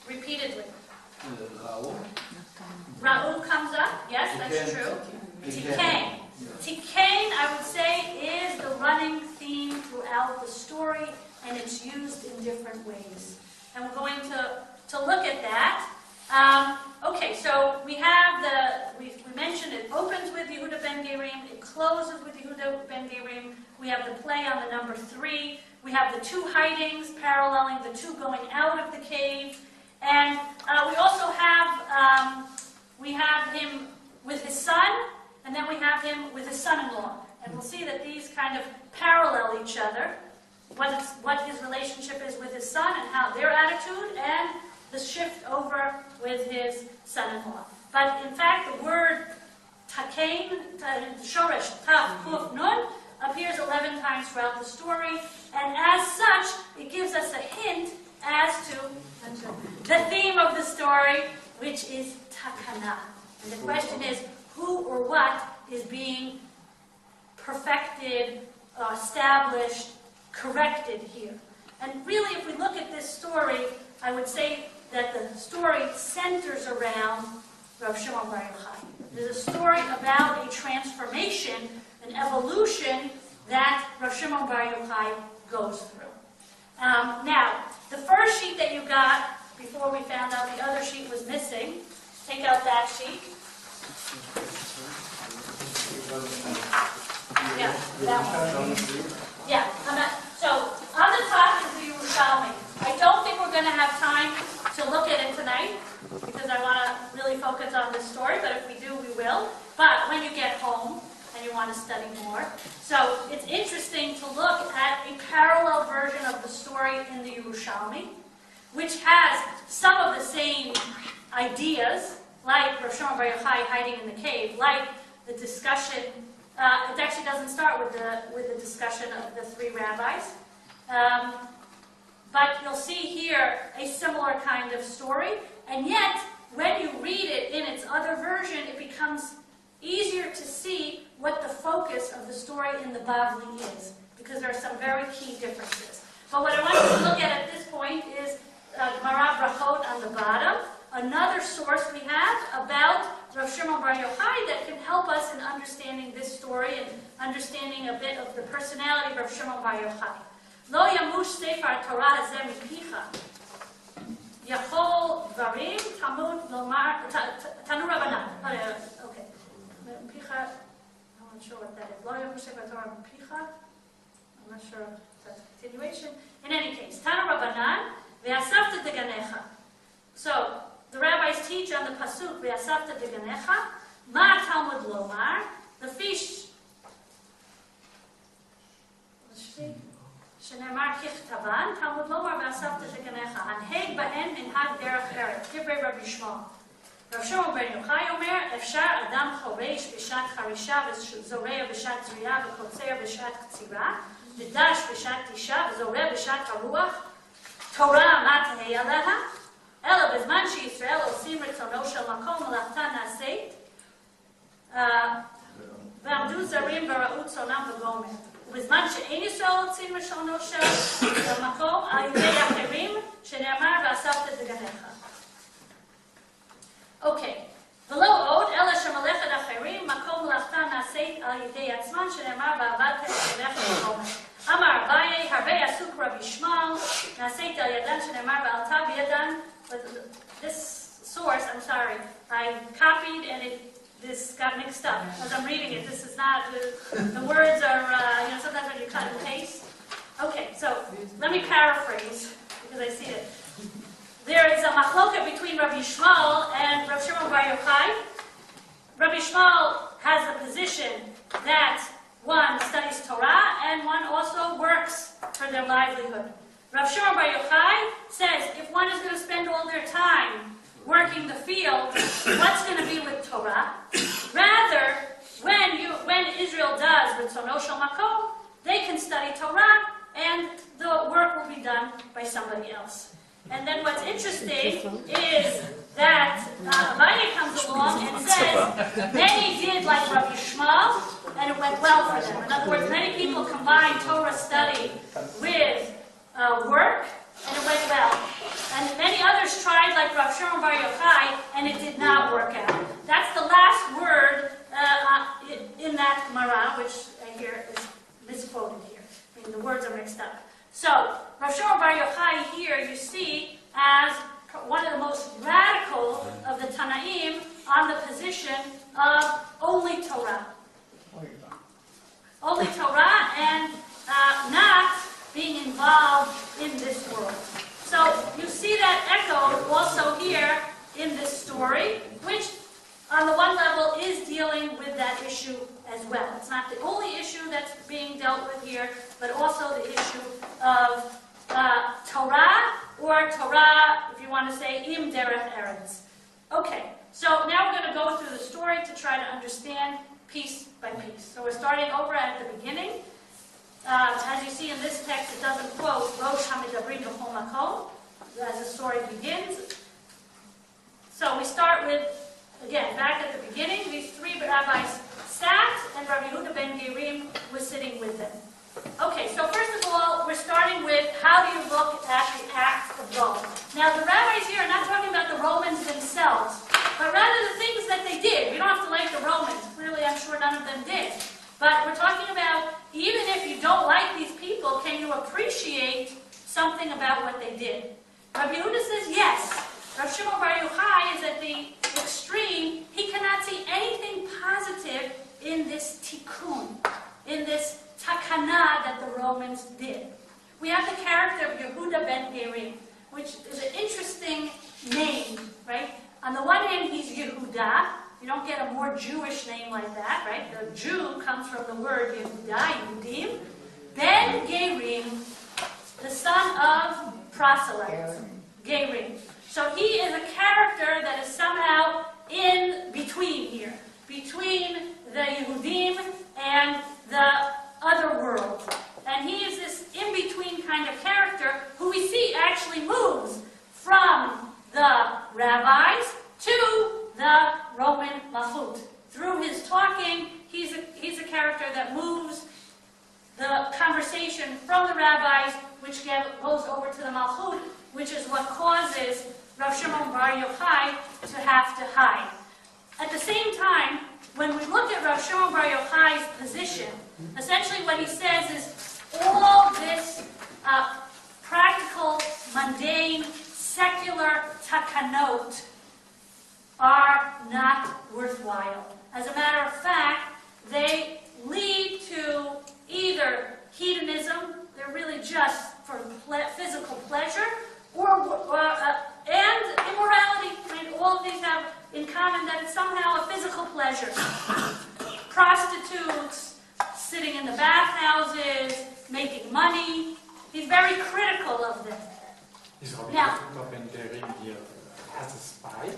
repeatedly? Ra'u comes up. Yes, that's true. Tikain. Tikain, I would say, is the running theme throughout the story, and it's used in different ways. And we're going to look at that. Okay, so we have we mentioned it opens with Yehuda ben Gerim, it closes with Yehuda ben Gerim. We have the play on the number 3. We have the 2 hidings paralleling the 2 going out of the cave. And we also have him with his son, and then we have him with his son-in-law. And we'll see that these kind of parallel each other, what his relationship is with his son and how their attitude, and the shift over with his son-in-law. But in fact, the word takain, shoresh, taf, kuf, nun, appears 11 times throughout the story, and as such, it gives us a hint as to the theme of the story, which is takana. And the question is, who or what is being perfected, established, corrected here? And really, if we look at this story, I would say that the story centers around Rav Shimon bar Yochai. There's a story about a transformation, an evolution that Rav Shimon bar Yochai goes through. Now, the first sheet that you got, before we found out the other sheet was missing, take out that sheet. Yeah, that one. Yeah, so on the top is the Yerushalmi. I don't think we're going to have time to look at it tonight, because I want to really focus on this story, but if we do, we will. But when you get home, and you want to study more. So it's interesting to look at a parallel version of the story in the Yerushalmi, which has some of the same ideas, like Rav Shimon BarJochai hiding in the cave, like the discussion. It actually doesn't start with the discussion of the three rabbis. But you'll see here a similar kind of story, and yet when you read it in its other version, it becomes easier to see what the focus of the story in the Bavli is, because there are some very key differences. But what I want you to look at this point is Gemara Brachot on the bottom, another source we have about Rav Shimon BarJochai that can help us in understanding this story and understanding a bit of the personality of Rav Shimon BarJochai. Lo yamush sefer Torah hazeh mipicha. Yachol dvarim tamud lomar tanu Rabbanan. Okay. Mipicha. I'm not sure what that is. Lo yamush sefer Torah mipicha. I'm not sure if that's a continuation. In any case, tanu Rabbanan ve'asafta deganecha. So the rabbis teach on the pasuk ve'asafta deganecha. Ma Talmud lomar. The fish. Let's see. שנאמר ככתבן, תלמוד לומר ואספת תגניך, הנהג בהן מנהג דרך ארץ, דברי רבי שמואל. רב שמעון בר יוחאי אומר, אפשר אדם חורש בשעת חרישה וזורע בשעת זריעה וקוצר בשעת קצירה, ודש בשעת תישה וזורע בשעת הרוח, תורה מה תהיה עליה, אלא בזמן שישראל עושים רצונו של מקום מלאכתה נעשית, ועמדו זרים וראו צונם וגומר. ובזמן שאין ישראל רוצים רצונו של המקום, על ידי אחרים, שנאמר ואספת דגניך. אוקיי. ולא עוד, אלא שמלאכת אחרים, מקום מלאכתה נעשית על ידי עצמן, שנאמר ועבדת את מלאכת וגומר. אמר אביי, הרבה עסוק רבי שמואל, נעשית על ידן, שנאמר ועלתה בידן. This source, I'm sorry, I copied and this got mixed up as I'm reading it. This is not, the words are, sometimes when you cut and paste. Okay, so let me paraphrase, because I see it. There is a machloka between Rabbi Shmuel and Rav Shimon BarJochai. Rabbi Shmuel has the position that one studies Torah and one also works for their livelihood. Rav Shimon BarJochai says if one is going to spend all their time working the field, what's going to be with Torah? Rather, when Israel does Ritzono Shel Makom, they can study Torah and the work will be done by somebody else. And then what's interesting is that Abaye comes along and says many did like Rabbi Shmuel and it went well for them. In other words, many people combined Torah study with work and it went well. And many others tried like Rav Shimon BarJochai and it did not work out. That's the last word in that Gemara, which I hear is misquoted here. I mean, the words are mixed up. So, Rav Shimon BarJochai here you see as one of the most radical of the Tanaim on the position of only Torah. Only Torah and not being involved in this world. So you see that echoed also here in this story, which on the one level is dealing with that issue as well. It's not the only issue that's being dealt with here, but also the issue of Torah, or Torah, if you want to say, im derech eretz. Okay, so now we're going to go through the story to try to understand piece by piece. So we're starting over at the beginning. As you see in this text, it doesn't quote Rosh HaMidabrim B'chol Makom as the story begins. So we start with, again, back at the beginning, these three rabbis sat, and Rabbi Yehuda ben Gerim was sitting with them. Okay, so first of all, we're starting with how do you look at the act of Rome. Now, the rabbis here are not talking about the Romans themselves, but rather the things that they did. We don't have to like the Romans. Clearly, I'm sure none of them did. But we're talking about, even if you don't like these people, can you appreciate something about what they did? Rabbi Yehuda says yes. Rav Shimon Bar Yochai is at the extreme. He cannot see anything positive in this tikkun, in this takana that the Romans did. We have the character of Yehuda ben Gerim, which is an interesting name, right? On the one hand, he's Yehuda, You don't get a more Jewish name like that, right? The Jew comes from the word Yehuda, Yehudim. Ben Gerim, the son of proselytes. Gerim. So he is a character that is somehow in between here, between the Yehudim and the other world. And he is this in-between kind of character who we see actually moves from the rabbis to the Roman Malchut. Through his talking, he's a character that moves the conversation from the rabbis, which goes over to the Malchut, which is what causes Rav Shimon Bar Yochai to have to hide. At the same time, when we look at Rav Shimon Bar Yochai's position, essentially what he says is all this practical, mundane, secular takanot are not worthwhile. As a matter of fact, they lead to either hedonism, they're really just for physical pleasure, and immorality. I mean, all of these have in common that it's somehow a physical pleasure. Prostitutes, sitting in the bathhouses, making money. He's very critical of them. Is Rabbi Now- Ben Gerim here as a spy?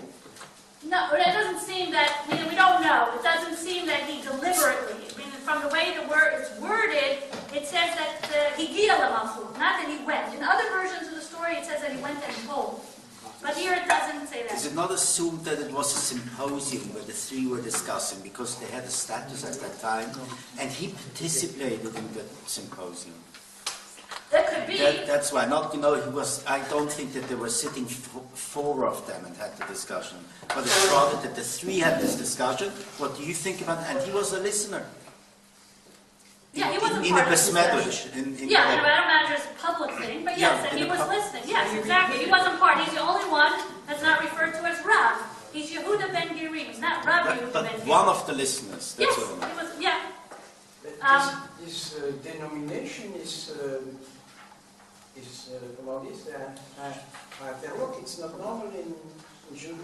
No, it doesn't seem that, we don't know. It doesn't seem that he deliberately, from the way the word is worded, it says that he giya l'malchut, not that he went. In other versions of the story, it says that he went and told. But here it doesn't say Is that. it not assumed that it was a symposium where the three were discussing because they had a status at that time, and he participated in the symposium? That could be. That's why. Not, he was. I don't think that they were sitting four of them and had the discussion, but it's rather that the three had this discussion. What do you think about? And he was a listener. Yeah, he wasn't in part a of the besmedrash. Yeah, I don't imagine it's a public thing, but yes, and he was listening. Yes, exactly. He wasn't part. He's the only one that's not referred to as Rav. He's Yehuda ben Gerim. He's not Rav Yehuda But ben Gerim. one of the listeners. That's Yes, all. he was. Yeah. This denomination is comment on dit, interlock. It's not normal in Jew.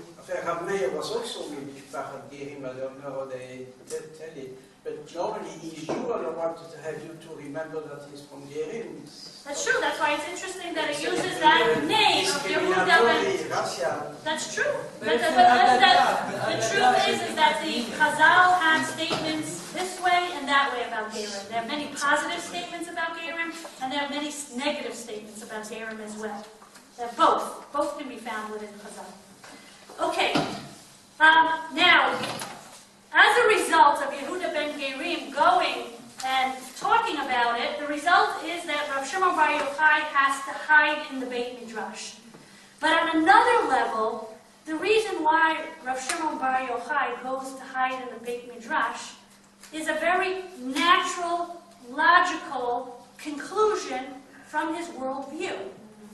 Rav Meir was also maybe Pachat Gerim. I don't know how they tell it. But normally he's Jew, and I wanted to have you to remember that he's from Gerim. That's true. That's why it's interesting that it uses that name of Yehuda ben. That's true. But the truth is that the Chazal have statements this way and that way about Gerim. There are many positive statements about Gerim, and there are many negative statements about Gerim as well. They're both. Both can be found within Chazal. Okay. Now, as a result of Yehuda ben Gerim going and talking about it, the result is that Rav Shimon Bar Yochai has to hide in the Beit Midrash. But on another level, the reason why Rav Shimon Bar Yochai goes to hide in the Beit Midrash is a very natural, logical conclusion from his worldview.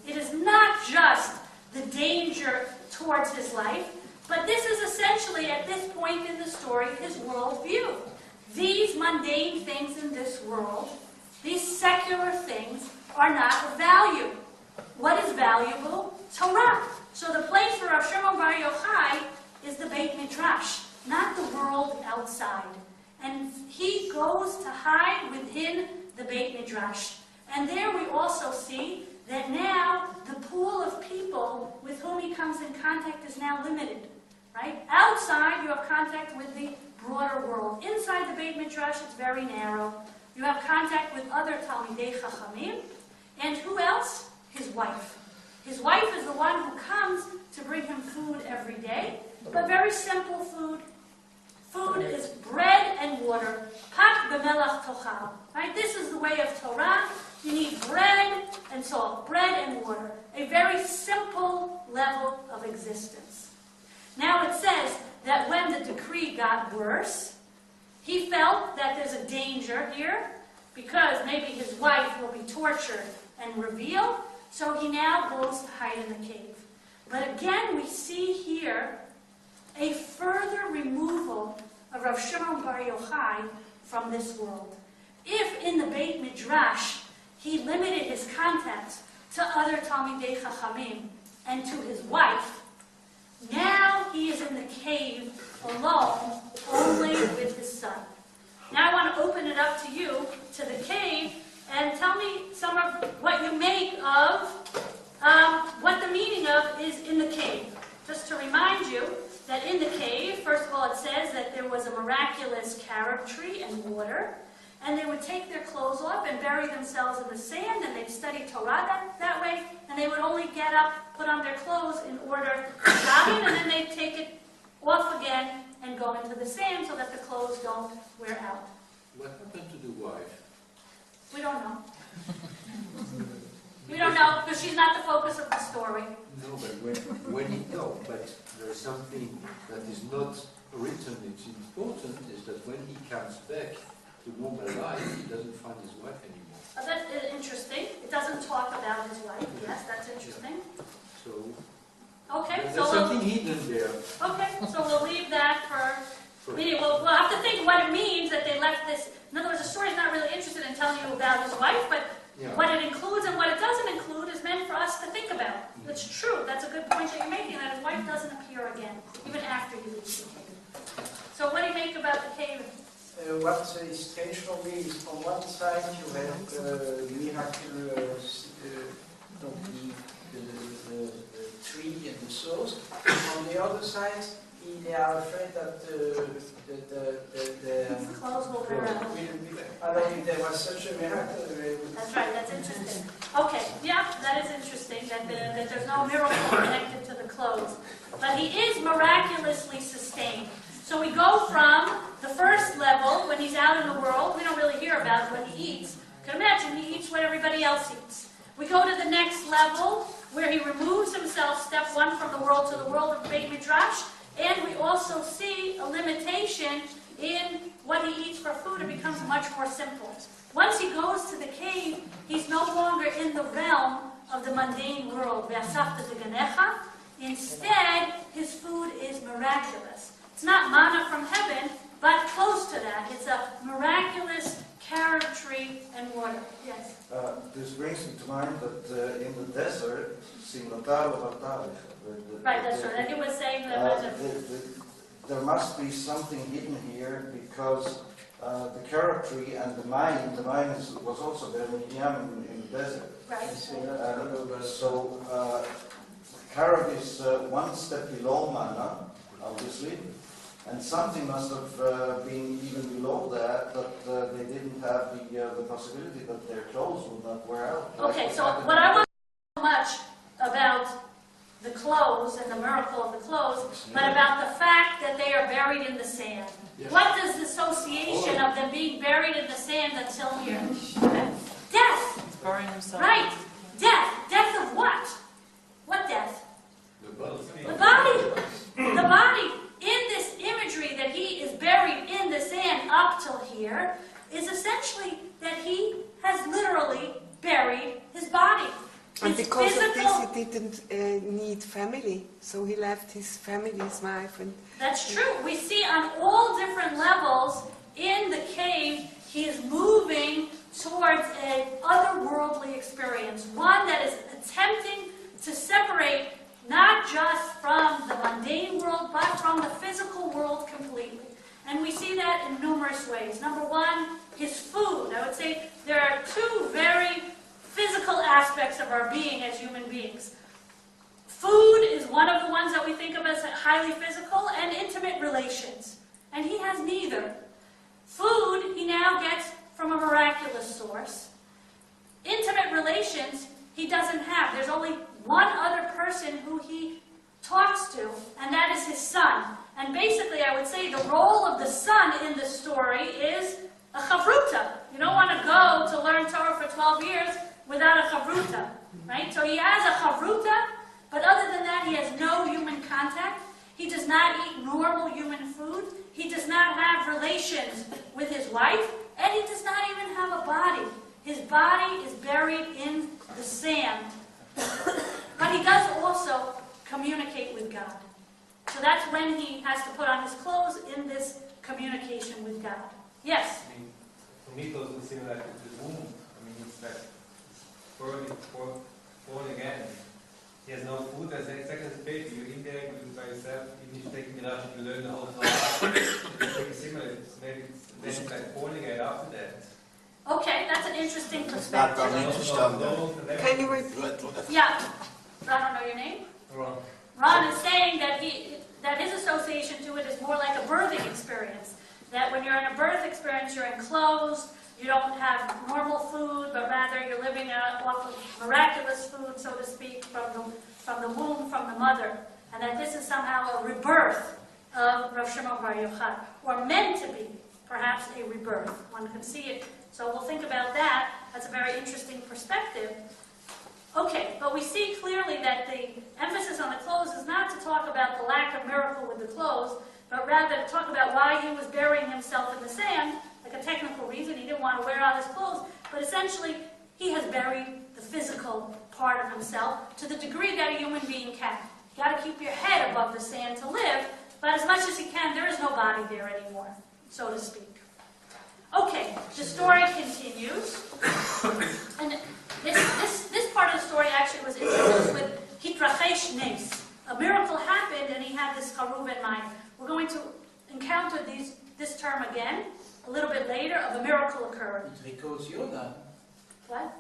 It is not just the danger towards his life, but this is essentially, at this point in the story, his worldview. These mundane things in this world, these secular things, are not of value. What is valuable? Torah. So the place for Rav Shimon Bar Yochai is the Beit Midrash, not the world outside. And he goes to hide within the Beit Midrash. And there we also see that now the pool of people with whom he comes in contact is now limited. Right? Outside, you have contact with the broader world. Inside the Beit Midrash, it's very narrow. You have contact with other Talmidei Chachamim. And who else? His wife. His wife is the one who comes to bring him food every day, but very simple food. Food is bread and water. Pak b'melach tochal. Right? This is the way of Torah. You need bread and salt. Bread and water. A very simple level of existence. Now it says that when the decree got worse, he felt that there's a danger here because maybe his wife will be tortured and revealed, so he now goes to hide in the cave. But again, we see here a further removal of Rav Shimon Bar Yochai from this world. If in the Beit Midrash he limited his contacts to other Talmidei Chachamim and to his wife, Now he is in the cave alone, only with his son. Now I want to open it up to you, to the cave, and tell me some of what you make of what the meaning of is in the cave. Just to remind you that in the cave, first of all, it says that there was a miraculous carob tree and water, and they would take their clothes off and bury themselves in the sand, and they'd study Torah that way, and they would only get up, put on their clothes in order to daven, and then they'd take it off again and go into the sand so that the clothes don't wear out. What happened to the wife? We don't know. We don't know, because she's not the focus of the story. No, but but there's something that is not written, it's important, is that when he comes back to normal life, he doesn't find his wife anymore. That's interesting. It doesn't talk about his wife. Yes, that's interesting. So, Okay, there's so something hidden there. we'll leave that for meaning. We'll have to think what it means that they left this. In other words, the story's not really interested in telling you about his wife, but what it includes and what it doesn't include is meant for us to think about. It's true. That's a good point that you're making, that his wife doesn't appear again, even after he leaves the cave. So what do you make about the cave? What is strange for me is on one side you have miraculous, the tree and the source. On the other side, they are afraid that His clothes will wear out. I don't think there was such a miracle. That's right, that's interesting. Okay, yeah, that is interesting, that there's no miracle connected to the clothes. But he is miraculously sustained. So we go from the first level, when he's out in the world, we don't really hear about it when he eats. You can imagine, he eats what everybody else eats. We go to the next level, where he removes himself, step one, from the world to the world of Beit Midrash, and we also see a limitation in what he eats for food. It becomes much more simple. Once he goes to the cave, he's no longer in the realm of the mundane world. Instead, his food is miraculous. It's not manna from heaven, but close to that. It's a miraculous carob tree and water. Yes? This brings me to mind that in the desert, Right, that's right. And he was saying that there must be something hidden here, because the carob tree and the mine was also there in the desert. right. So carob is one step below manna, obviously, and something must have been even below that they didn't have the possibility that their clothes would not wear out. Okay, so what I want to know much about the clothes and the miracle of the clothes, but about the fact that they are buried in the sand. Yes. What does the association of them being buried in the sand until here? Death. He's burying himself. Right. Death. Death of what? What death? The body. The body. The body. In this imagery that he is buried in the sand up till here is essentially that he has literally buried his body. And His because physical, of this, he didn't need family, so he left his family, his wife, and that's true. We see on all different levels in the cave, he is moving towards an otherworldly experience, one that is attempting to separate not just from the mundane world, but from the physical world completely. And we see that in numerous ways. Number one, his food. I would say there are two very physical aspects of our being as human beings. Food is one of the ones that we think of as highly physical, and intimate relations. And he has neither. Food he now gets from a miraculous source. Intimate relations he doesn't have. There's only one other person who he talks to, and that is his son. And basically, I would say the role of the son in the story is a chavruta. You don't want to go to learn Torah for 12 years without a chavruta, right? So he has a chavruta, but other than that, he has no human contact. He does not eat normal human food. He does not have relations with his wife, and he does not even have a body. His body is buried in the sand. But he does also communicate with God. So that's when he has to put on his clothes, in this communication with God. Yes? For me, it doesn't seem like it's a womb. I mean, it's like born again. he has no food, there's exactly the space. You're in there, you by yourself, you need to take the rush, you learn the whole time. Take a similar, maybe it's then like falling out after that. Okay, that's an interesting Not perspective. only to stand there. Can you repeat? Yeah, I don't know your name. Wrong. Ron is saying that his association to it is more like a birthing experience. That when you're in a birth experience, you're enclosed, you don't have normal food, but rather you're living off of miraculous food, so to speak, from the womb, from the mother. And that this is somehow a rebirth of Rav Shimon Bar Yochai, or meant to be, perhaps, a rebirth. One can see it. So we'll think about that. That's a very interesting perspective. Okay, but we see clearly that the emphasis on the clothes is not to talk about the lack of miracle with the clothes, but rather to talk about why he was burying himself in the sand, like a technical reason. He didn't want to wear out his clothes, but essentially he has buried the physical part of himself to the degree that a human being can. You got to keep your head above the sand to live, but as much as you can, there is no body there anymore, so to speak. Okay, the story continues, and this part of the story actually was introduced with Hitrachesh Nes. A miracle happened, and he had this charuv in mind. We're going to encounter this term again a little bit later of a miracle occurring. What?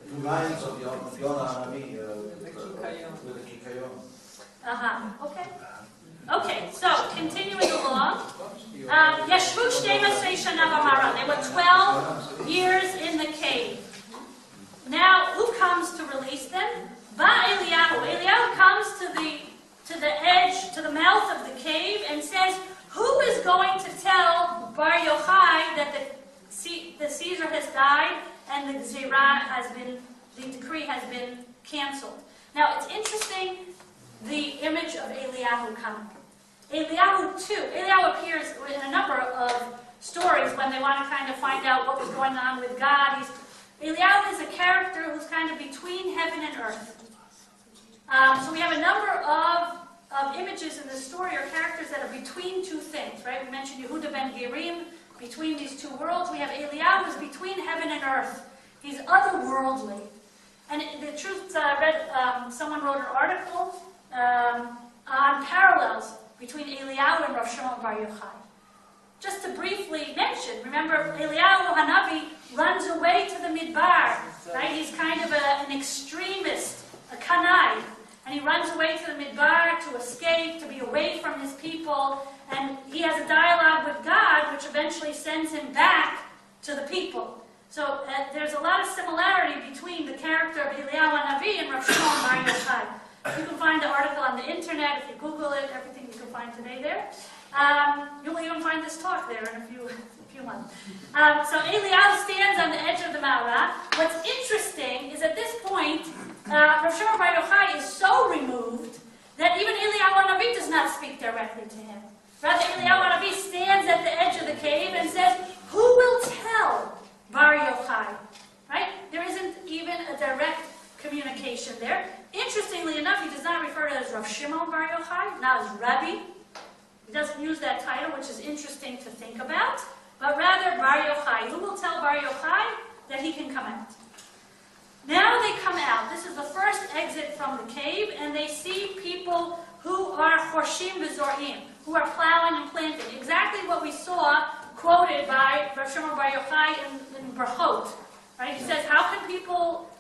It reminds of Yonah Hanavi with the Kikayon. Okay. Okay, so continuing along. Yashvu Shtei Masrei Shana B'Mara. They were 12 years in the cave. Now, who comes to release them? Eliyahu. Eliyahu comes to the edge, to the mouth of the cave, and says, "Who is going to tell BarJochai that the Caesar has died and the decree has been canceled?" Now, it's interesting, the image of Eliyahu coming. Eliyahu appears in a number of stories when they want to kind of find out what was going on with God. Eliyahu is a character who's kind of between heaven and earth. So we have a number of images in the story, or characters that are between two things, right? We mentioned Yehuda ben Gerim, between these two worlds. We have Eliyahu who's between heaven and earth. He's otherworldly. And the truth, I read, someone wrote an article on parallels between Eliyahu and Rav Shimon Bar Yochai. Just to briefly mention, remember, Eliyahu Hanavi runs away to the Midbar, right? He's kind of an extremist, a kanai, and he runs away to the Midbar to escape, to be away from his people, and he has a dialogue with God, which eventually sends him back to the people. So there's a lot of similarity between the character of Eliyahu Hanavi and Rav Shimon Bar Yochai. You can find the article on the internet. If you Google it, everything you can find today there. You'll even find this talk there in a few months. So Eliyahu stands on the edge of the Ma'ara. What's interesting is at this point, Rav Shimon Bar Yochai is so removed that even Eliyahu Hanavi does not speak directly to him. Rather, Eliyahu Hanavi stands at the edge of the cave and says, "Who will tell Bar Yochai?" Right? There isn't even a direct communication there. Interestingly enough, he does not refer to it as Rav Shimon Bar Yochai, not as Rabbi. He doesn't use that title, which is interesting to think about, but rather Bar Yochai. Who will tell Bar Yochai that he can come out? Now they come out. This is the first exit from the cave, and they see people who are Chorshim v'Zorim, who are plowing and planting. Exactly what we saw quoted by Rav Shimon Bar Yochai in Brachot. Right? He says, how can people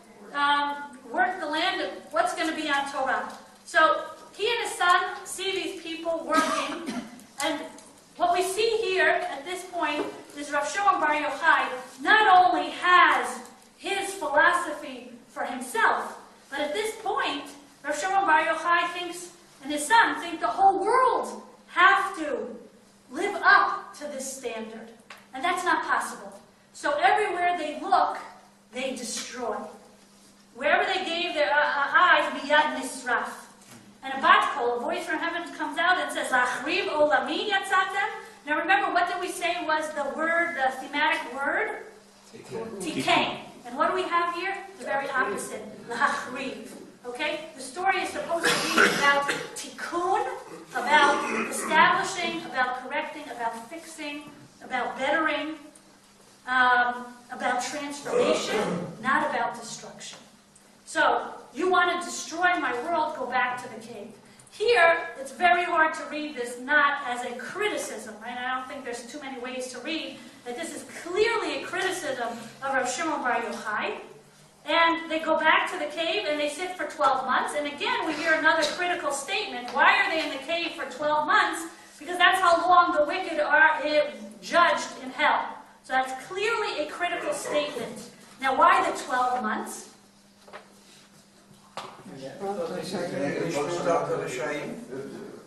work the land? What's going to be on Torah? So he and his son see these people working, and what we see here at this point is Rav Shimon Bar Yochai not only has his philosophy for himself, but at this point, Rav Shimon Bar Yochai thinks, and his son think, the whole world have to live up to this standard, and that's not possible. So everywhere they look, they destroy. Wherever they gave their eyes, miyad nisraf. And a bat kol, a voice from heaven comes out and says, Achriv olami yatzatem. Now remember, what did we say was the word, the thematic word? Tikain. And what do we have here? The very opposite, l'achriv. Okay? The story is supposed to be about tikkun, about establishing, about correcting, about fixing, about bettering, about transformation, not about destruction. So, you want to destroy my world, go back to the cave. Here, it's very hard to read this not as a criticism, right? I don't think there's too many ways to read that this is clearly a criticism of Rav Shimon Bar Yochai. And they go back to the cave and they sit for 12 months. And again, we hear another critical statement. Why are they in the cave for 12 months? Because that's how long the wicked are judged in hell. So that's clearly a critical statement. Now, why the 12 months?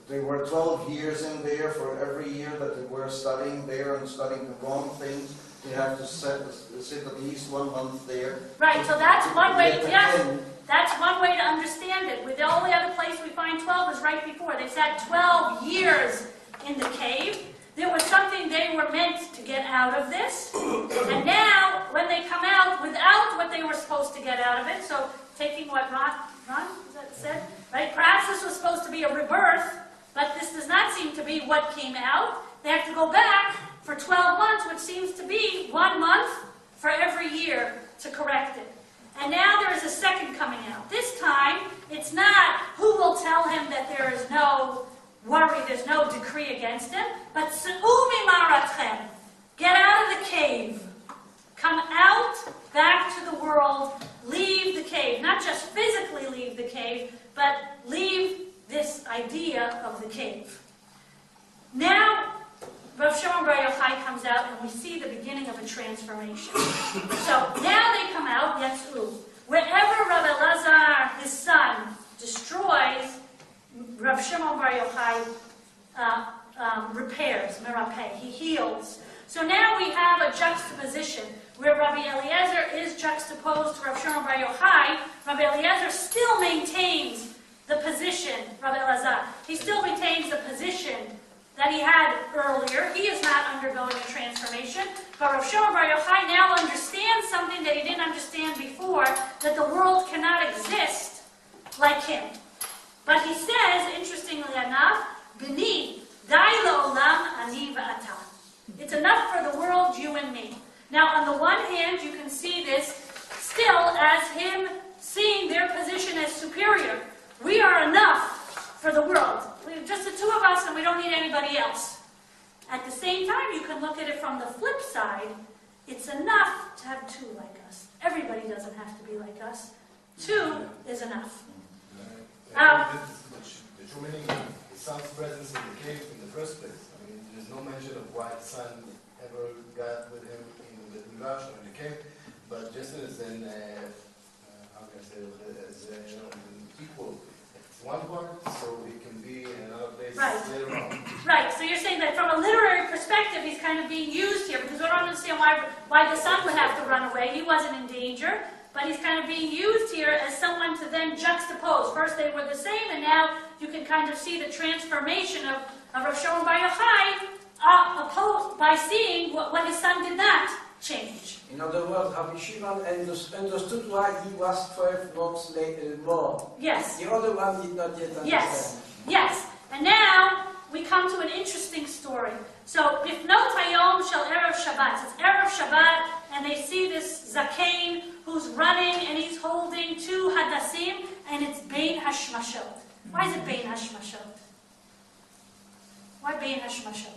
They were 12 years in there. For every year that they were studying there and studying the wrong things, they have to sit at least 1 month there. Right, so that's one way, yes, that's one way to understand it. With the only other place we find 12 is right before. They sat 12 years in the cave. There was something they were meant to get out of this. And now, when they come out without what they were supposed to get out of it, so taking what Ron is that said? Right? Perhaps this was supposed to be a rebirth, but this does not seem to be what came out. They have to go back for 12 months, which seems to be 1 month for every year to correct it. And now there is a second coming out. This time, it's not who will tell him that there is no worry, there's no decree against him, but Se'umi Maratchem, get out of the cave. Come out, back to the world, leave the cave. Not just physically leave the cave, but leave this idea of the cave. Now, Rav Shimon Bar Yochai comes out, and we see the beginning of a transformation. So now they come out, Yatzu. Wherever Rav Elazar, his son, destroys, Rav Shimon Bar Yochai repairs, merapeh, he heals. So now we have a juxtaposition where Rabbi Eliezer is juxtaposed to Rav Shimon Bar Yochai. Rabbi Eliezer still maintains the position, Rabbi Elazar, he still retains the position that he had earlier. He is not undergoing a transformation. But Rav Shimon Bar Yochai now understands something that he didn't understand before, that the world cannot exist like him. But he says, interestingly enough, B'ni, dai la'olam ani va'ata. It's enough for the world, you and me. Now, on the one hand, you can see this still as him seeing their position as superior. We are enough for the world. We're just the two of us and we don't need anybody else. At the same time, you can look at it from the flip side. It's enough to have two like us. Everybody doesn't have to be like us. Two is enough. The true meaning of the son's presence in the cave in the first place. I mean, there's no mention of why the son ever got with him in the Midrash or in the cave, but just as an, how can I say, as an equal. It's one part, so it can be in another place later on. Right, so you're saying that from a literary perspective, he's kind of being used here, because we don't understand why the son would have to run away. He wasn't in danger. But he's kind of being used here as someone to then juxtapose. First they were the same, and now you can kind of see the transformation of Rav Shimon Bar Yochai opposed by seeing what his son did not change. In other words, Rabbi Shimon understood why he was 12 months later more. Yes. The other one did not yet understand. Yes. Yes. And now we come to an interesting story. So, Bifnot Hayom Shel Erev Shabbat. It's Erev Shabbat, and they see this Zakein who's running, and he's holding two Hadassim, and it's Bein Hashmashot. Why is it Bein Hashmashot? Why Bein Hashmashot?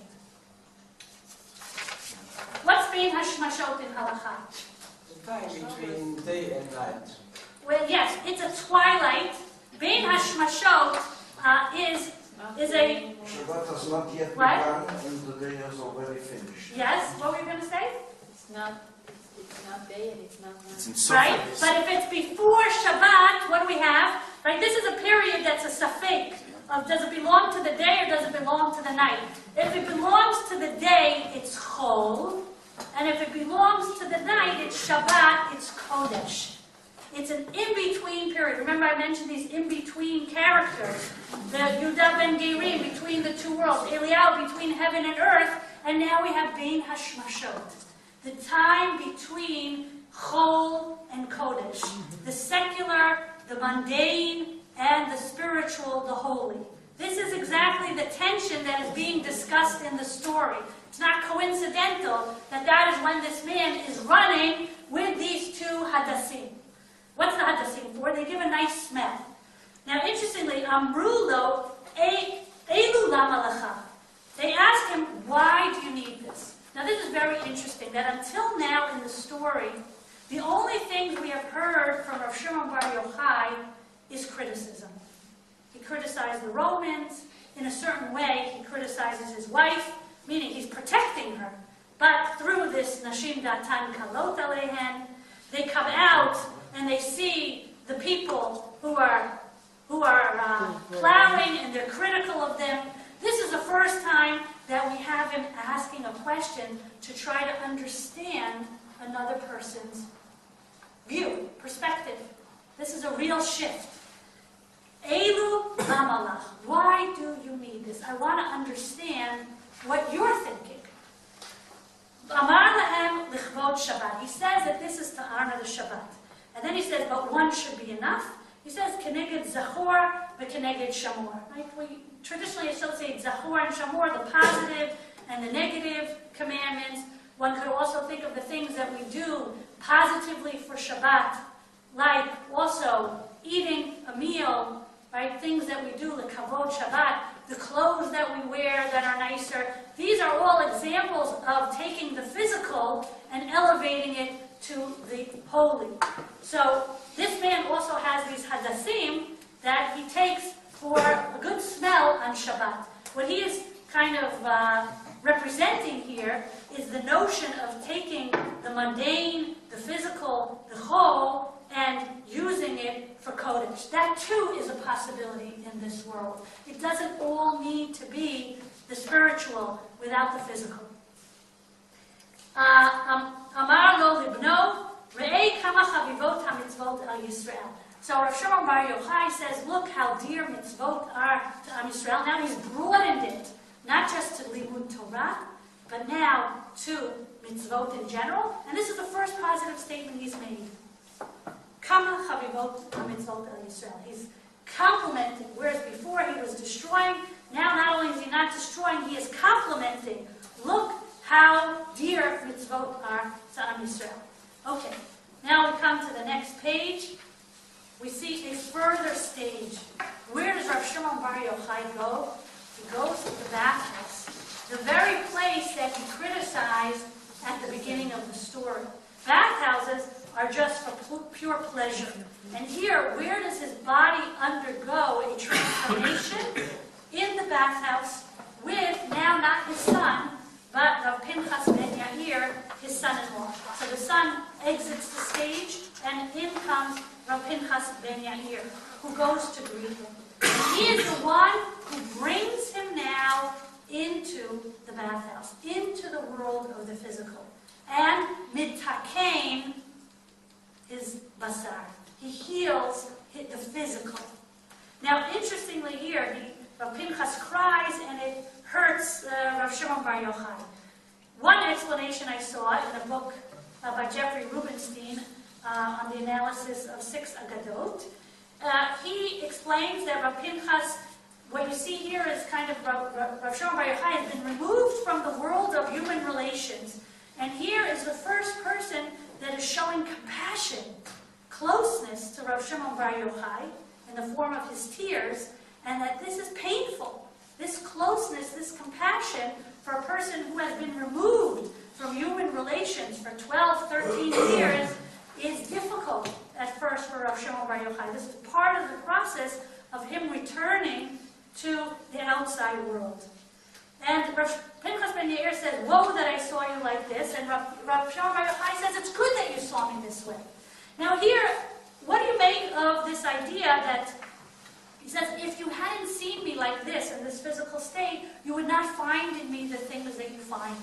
What's Bein Hashmashot in Halakha? The time between day and night. Well, yes, it's a twilight. Bein Hashmashot is a... Shabbat has not yet What? begun, and the day has already finished. Yes, what were you going to say? It's not day and it's not night. It's in Right? But if it's before Shabbat, what do we have? Right? This is a period that's a safek. Of does it belong to the day or does it belong to the night? If it belongs to the day, it's Chol. And if it belongs to the night, it's Shabbat, it's Kodesh. It's an in-between period. Remember I mentioned these in-between characters. The Yudah ben Gerim, between the two worlds. Eliyahu, between heaven and earth. And now we have Bein Hashmashot. The time between Chol and Kodesh. The secular, the mundane, and the spiritual, the holy. This is exactly the tension that is being discussed in the story. It's not coincidental that that is when this man is running with these two Hadassim. What's the hadasim for? They give a nice smell. Now, interestingly, Amrulo, Elu lama lecha. They ask him, why do you need this? Now, this is very interesting, that until now in the story, the only things we have heard from Rav Shimon Bar Yochai is criticism. He criticized the Romans. In a certain way, he criticizes his wife, meaning he's protecting her. But through this Nashim Datan Kalot Alehen, they come out and they see the people who are plowing, and they're critical of them. This is the first time that we have him asking a question to try to understand another person's view, perspective. This is a real shift. Elu lamalach. Why do you need this? I want to understand what you're thinking. Amar lahem lichvod Shabbat. He says that this is to honor the Shabbat. And then he says, but one should be enough. He says, keneged zachor v'keneged shamor. Right? We traditionally associate zachor and shamor, the positive and the negative commandments. One could also think of the things that we do positively for Shabbat, like also eating a meal, right? Things that we do, the kavod Shabbat, the clothes that we wear that are nicer. These are all examples of taking the physical and elevating it to the holy. So this man also has these hadassim that he takes for a good smell on Shabbat. What he is kind of representing here is the notion of taking the mundane, the physical, the whole, and using it for Kodesh. That too is a possibility in this world. It doesn't all need to be the spiritual without the physical. Amar lo libno, re'ei kama chavivot ha-mitzvot al Yisrael. So Rav Shimon Bar Yochai says, look how dear mitzvot are to Am Yisrael. Now he's broadened it, not just to Limud Torah, but now to mitzvot in general. And this is the first positive statement he's made. Kama chavivot ha-mitzvot al Yisrael. He's complimenting, whereas before he was destroying. Now not only is he not destroying, he is complimenting. Look how dear mitzvot are to Am Yisrael. Okay, now we come to the next page. We see a further stage. Where does Rav Shimon Bar Yochai go? He goes to the bathhouse, the very place that he criticized at the beginning of the story. Bathhouses are just for pure pleasure. And here, where does his body undergo a transformation? In the bathhouse with now not his son, but Rav Pinchas ben Yair, his son-in-law. So the son exits the stage, and in comes Rav Pinchas ben Yair, who goes to greet him. And he is the one who brings him now into the bathhouse, into the world of the physical. And mitakein his basar. He heals the physical. Now, interestingly here, Rav Pinchas cries, and it hurts Rav Shimon Bar Yochai. One explanation I saw in a book by Jeffrey Rubenstein on the analysis of 6 Agadot, he explains that Rav Pinchas, what you see here is kind of Rav Shimon Bar Yochai has been removed from the world of human relations. And here is the first person that is showing compassion, closeness to Rav Shimon Bar Yochai in the form of his tears, and that this is painful. This closeness, this compassion for a person who has been removed from human relations for 12, 13 years is difficult at first for Rav Shimon Bar Yochai. This is part of the process of him returning to the outside world. And Rav Pinchas ben Yair says, woe that I saw you like this. And Rav Shimon Bar Yochai says, it's good that you saw me this way. Now here, what do you make of this idea that he says, if you hadn't seen me like this, in this physical state, you would not find in me the things that you find.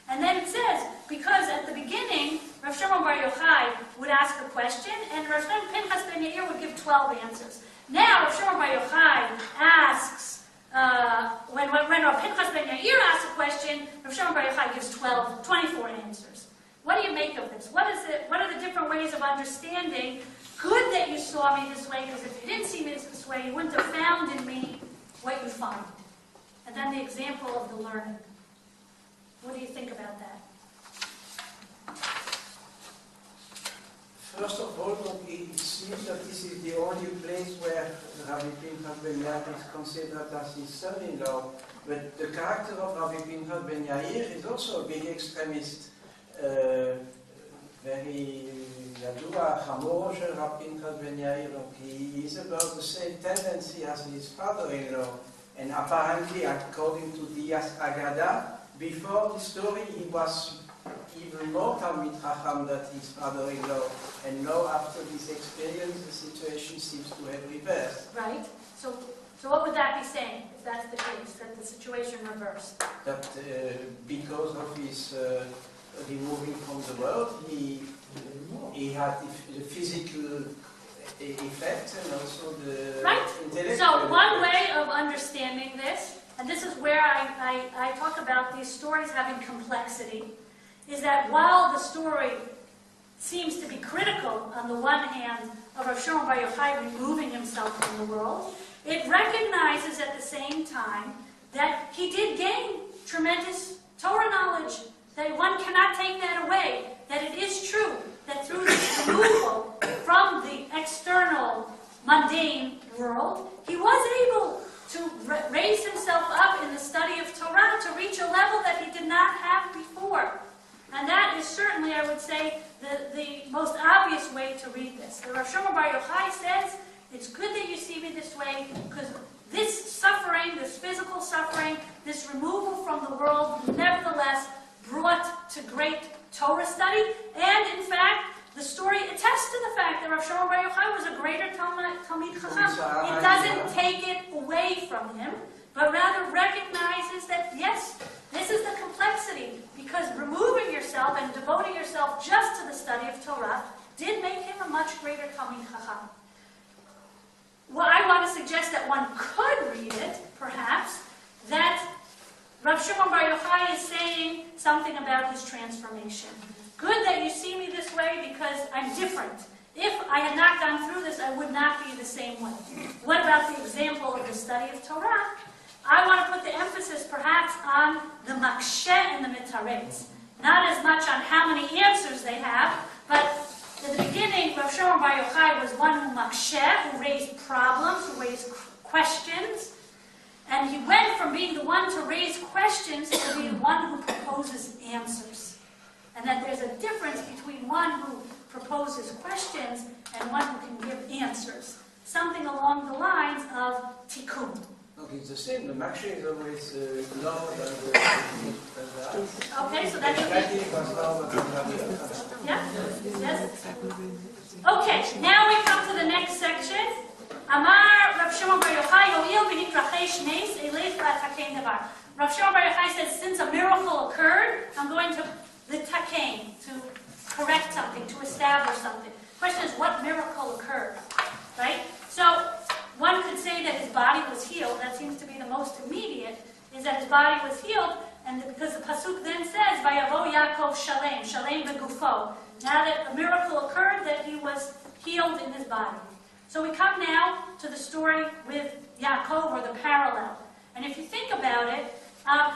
And then it says, because at the beginning, Rav Shimon Bar Yochai would ask a question, and Rav Pinchas ben Yair would give 12 answers. Now, Rav Shimon Bar Yochai asks, when Rav Pinchas ben Yair asks a question, Rav Shimon Bar Yochai gives 24 answers. What do you make of this? What are the different ways of understanding? Good that you saw me this way, because if you didn't see me this way, you wouldn't have found in me what you find. And then the example of the learning. What do you think about that? First of all, it's seems that this is the only place where Rabbi Pinchas ben Yair is considered as his son-in-law. But the character of Rabbi Pinchas ben Yair is also a big extremist, very ידוע, חמור של רב פנחס בן יאיר, he is about the same tendency as his father-in-law. And apparently, according to the Agada, before the story, he was even more Talmid Chacham than his father-in-law. And now, after this experience, the situation seems to have reversed. Right. So what would that be saying, if that's the case, that the situation reversed? That because of his removing from the world, he had the physical effects and also the intellectual. So one way of understanding this, and this is where I talk about these stories having complexity, is that while the story seems to be critical on the one hand of Rav Shimon Bar Yochai removing himself from the world, it recognizes at the same time that he did gain tremendous Torah knowledge, that one cannot take that away, that it is true that through this removal from the external mundane world, he was able to raise himself up in the study of Torah to reach a level that he did not have before. And that is certainly, I would say, the most obvious way to read this. The Rav Shimon Bar Yochai says, it's good that you see me this way, because this suffering, this physical suffering, this removal from the world, nevertheless brought to great Torah study, and in fact, the story attests to the fact that Rav Shimon Bar Yochai was a greater Talmid Chacham. It doesn't take it away from him, but rather recognizes that, yes, this is the complexity, because removing yourself and devoting yourself just to the study of Torah did make him a much greater Talmid Chacham. Well, I want to suggest that one could read it, perhaps, that Rav Shimon Bar Yochai is saying something about his transformation. Good that you see me this way because I'm different. If I had not gone through this, I would not be the same way. What about the example of the study of Torah? I want to put the emphasis perhaps on the maksheh and the mitaretz. Not as much on how many answers they have, but in the beginning, Rav Shimon Bar Yochai was one who maksheh, who raised problems, who raised questions. And he went from being the one to raise questions to be the one who proposes answers. And that there's a difference between one who proposes questions and one who can give answers. Something along the lines of tikkun. Okay, it's the same. The maksheh is always lower than the Okay, so that's yeah? Yes? Okay, now we come to the next section. Amar Rav Shimon Bar Yochai Yoil v'nitrachesh neis elech v'atakein davar. Rav Shimon Bar Yochai says, since a miracle occurred, I'm going to the takein, to correct something, to establish something. The question is, what miracle occurred? Right? So, one could say that his body was healed. That seems to be the most immediate, is that his body was healed, and because the pasuk then says, Vayavo Yaakov Shalem, Shalem Begufo. Now that a miracle occurred, that he was healed in his body. So we come now to the story with Yaakov, or the parallel. And if you think about it,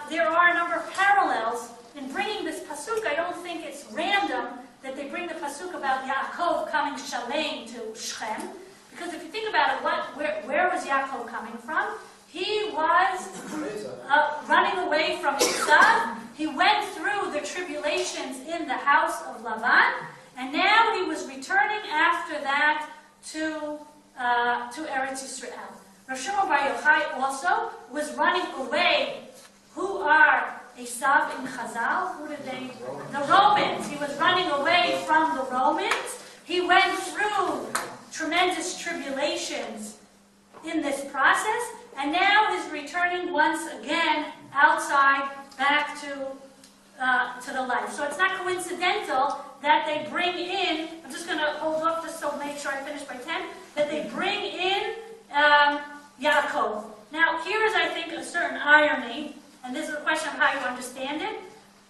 there are a number of parallels in bringing this pasuk. I don't think it's random that they bring the pasuk about Yaakov coming Shalem to Shechem. Because if you think about it, where was Yaakov coming from? He was running away from Esav. He went through the tribulations in the house of Lavan, and now he was returning after that to Eretz Yisrael. Rav Shimon Bar Yochai also was running away. Who are Esav in Chazal? Who did they? The Romans. He was running away from the Romans. He went through tremendous tribulations in this process, and now is returning once again outside back to the life. So it's not coincidental that they bring in, I'm just going to hold off just so make sure I finish by 10, that they bring in Yaakov. Now here is, I think, a certain irony, and this is a question of how you understand it.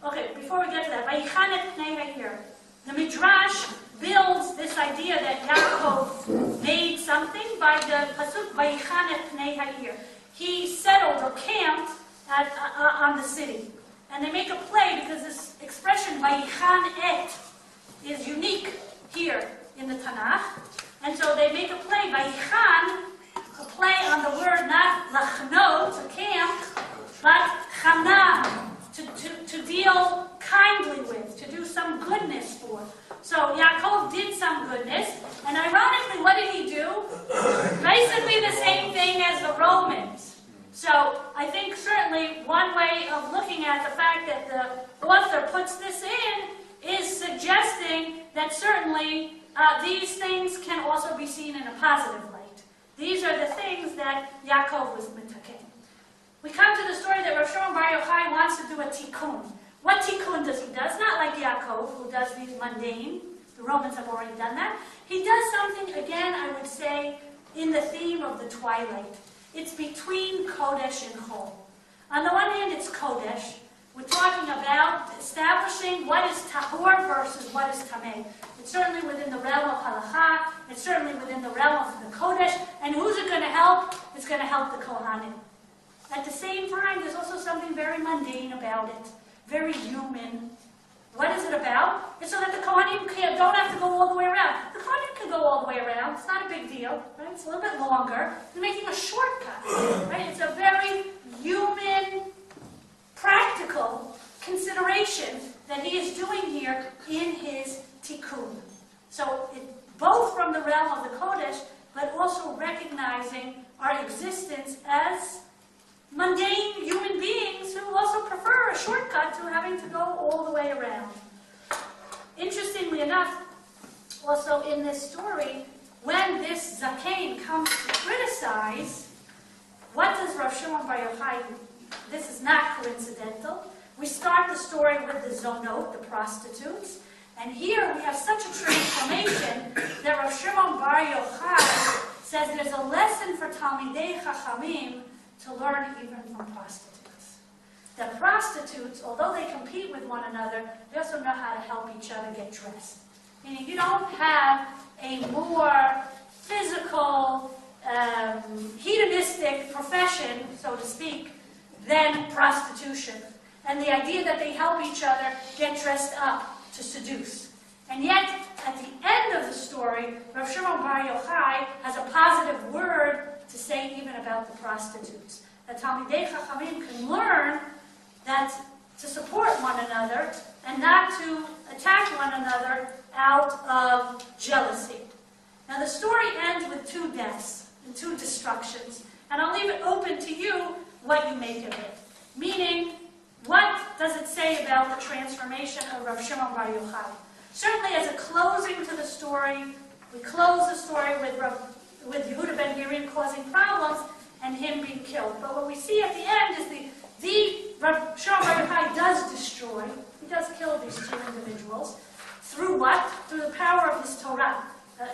Okay, before we get to that, Vayichan et pnei ha'ir. The Midrash builds this idea that Yaakov made something by the pasuk Vayichan et pnei ha'ir. He settled or camped on the city. And they make a play because this expression Vayichan et is unique here in the Tanakh. And And so they make a play, Vayichan, a play on the word not lachno, to camp, but chanam, to deal kindly with, to do some goodness for. So Yaakov did some goodness, and ironically, what did he do? Basically the same thing as the Romans. So I think certainly one way of looking at the fact that the author puts this in is suggesting that certainly these things can also be seen in a positive light. These are the things that Yaakov was mitaken. We come to the story that Rav Shimon Bar Yochai wants to do a tikkun. What tikkun does he do? It's not like Yaakov, who does these mundane. The Romans have already done that. He does something, again, I would say, in the theme of the twilight. It's between Kodesh and Chol. On the one hand, it's Kodesh. We're talking about establishing what is Tahor versus what is Tameh. It's certainly within the realm of Halakha. It's certainly within the realm of the Kodesh. And who's it going to help? It's going to help the Kohanim. At the same time, there's also something very mundane about it. Very human. What is it about? It's so that the Kohanim don't have to go all the way around. The Kohanim can go all the way around. It's not a big deal. Right? It's a little bit longer. They're making a shortcut. Right? It's a very human, practical consideration that he is doing here in his tikkun. So both from the realm of the Kodesh, but also recognizing our existence as mundane human beings who also prefer a shortcut to having to go all the way around. Interestingly enough, also in this story, when this Zakein comes to criticize, what does Rav Shimon Bar Yochai do? This is not coincidental. We start the story with the zonot, the prostitutes, and here we have such a transformation that Rav Shimon Bar Yochai says there's a lesson for Talmidei Chachamim to learn even from prostitutes. The prostitutes, although they compete with one another, they also know how to help each other get dressed. Meaning you don't have a more physical, hedonistic profession, so to speak, than prostitution. And the idea that they help each other get dressed up to seduce. And yet, at the end of the story, Rav Shimon Bar Yochai has a positive word to say even about the prostitutes. That Talmidei Chachamim can learn that to support one another and not to attack one another out of jealousy. Now the story ends with 2 deaths and 2 destructions. And I'll leave it open to you what you make of it. Meaning, what does it say about the transformation of Rav Shimon Bar Yochai? Certainly as a closing to the story, we close the story with Yehuda ben Girim causing problems and him being killed. But what we see at the end is the Rav Shimon Bar Yochai does destroy, he does kill these 2 individuals. Through what? Through the power of his Torah.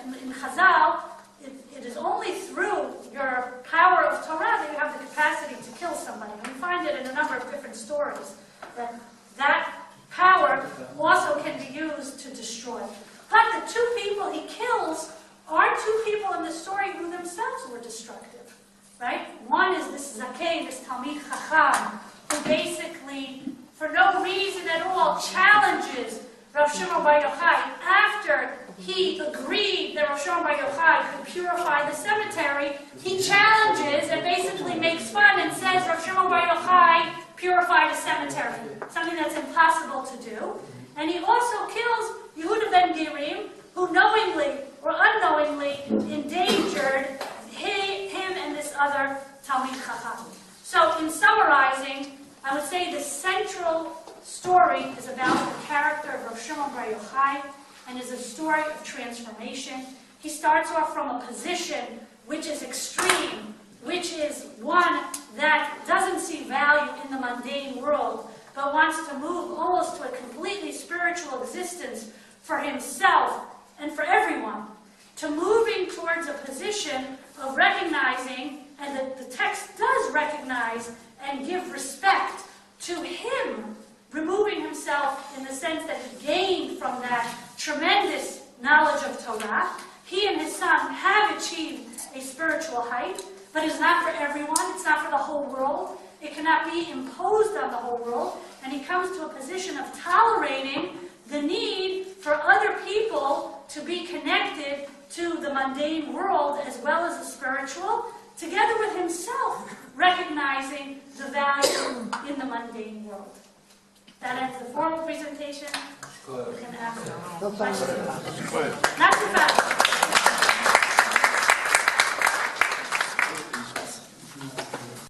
In Chazal, it is only through your power of Torah that you have the capacity to kill somebody. And we find it in a number of different stories, that power also can be used to destroy. But the 2 people he kills are 2 people in the story who themselves were destructive, right? One is this Zakei, this Talmid Chacham, who basically, for no reason at all, challenges Rav Shimon Bar Yochai after he agreed that Rav Shimon Bar Yochai could purify the cemetery. He challenges and basically makes fun and says Rav Shimon Bar Yochai purified a cemetery, something that's impossible to do. And he also kills Yehuda ben Girim, who knowingly or unknowingly endangered him and this other Talmid Chacham. So in summarizing, I would say the central story is about the character of Rav Shimon Bar Yochai and is a story of transformation. He starts off from a position which is extreme, which is one that doesn't see value in the mundane world, but wants to move almost to a completely spiritual existence for himself and for everyone, to moving towards a position of recognizing, and the text does recognize and give respect to him, removing himself in the sense that he gained from that tremendous knowledge of Torah. He and his son have achieved a spiritual height, but it's not for everyone, it's not for the whole world. It cannot be imposed on the whole world, and he comes to a position of tolerating the need for other people to be connected to the mundane world as well as the spiritual, together with himself recognizing the value in the mundane world. That ends the formal presentation. We can ask questions. Not too fast.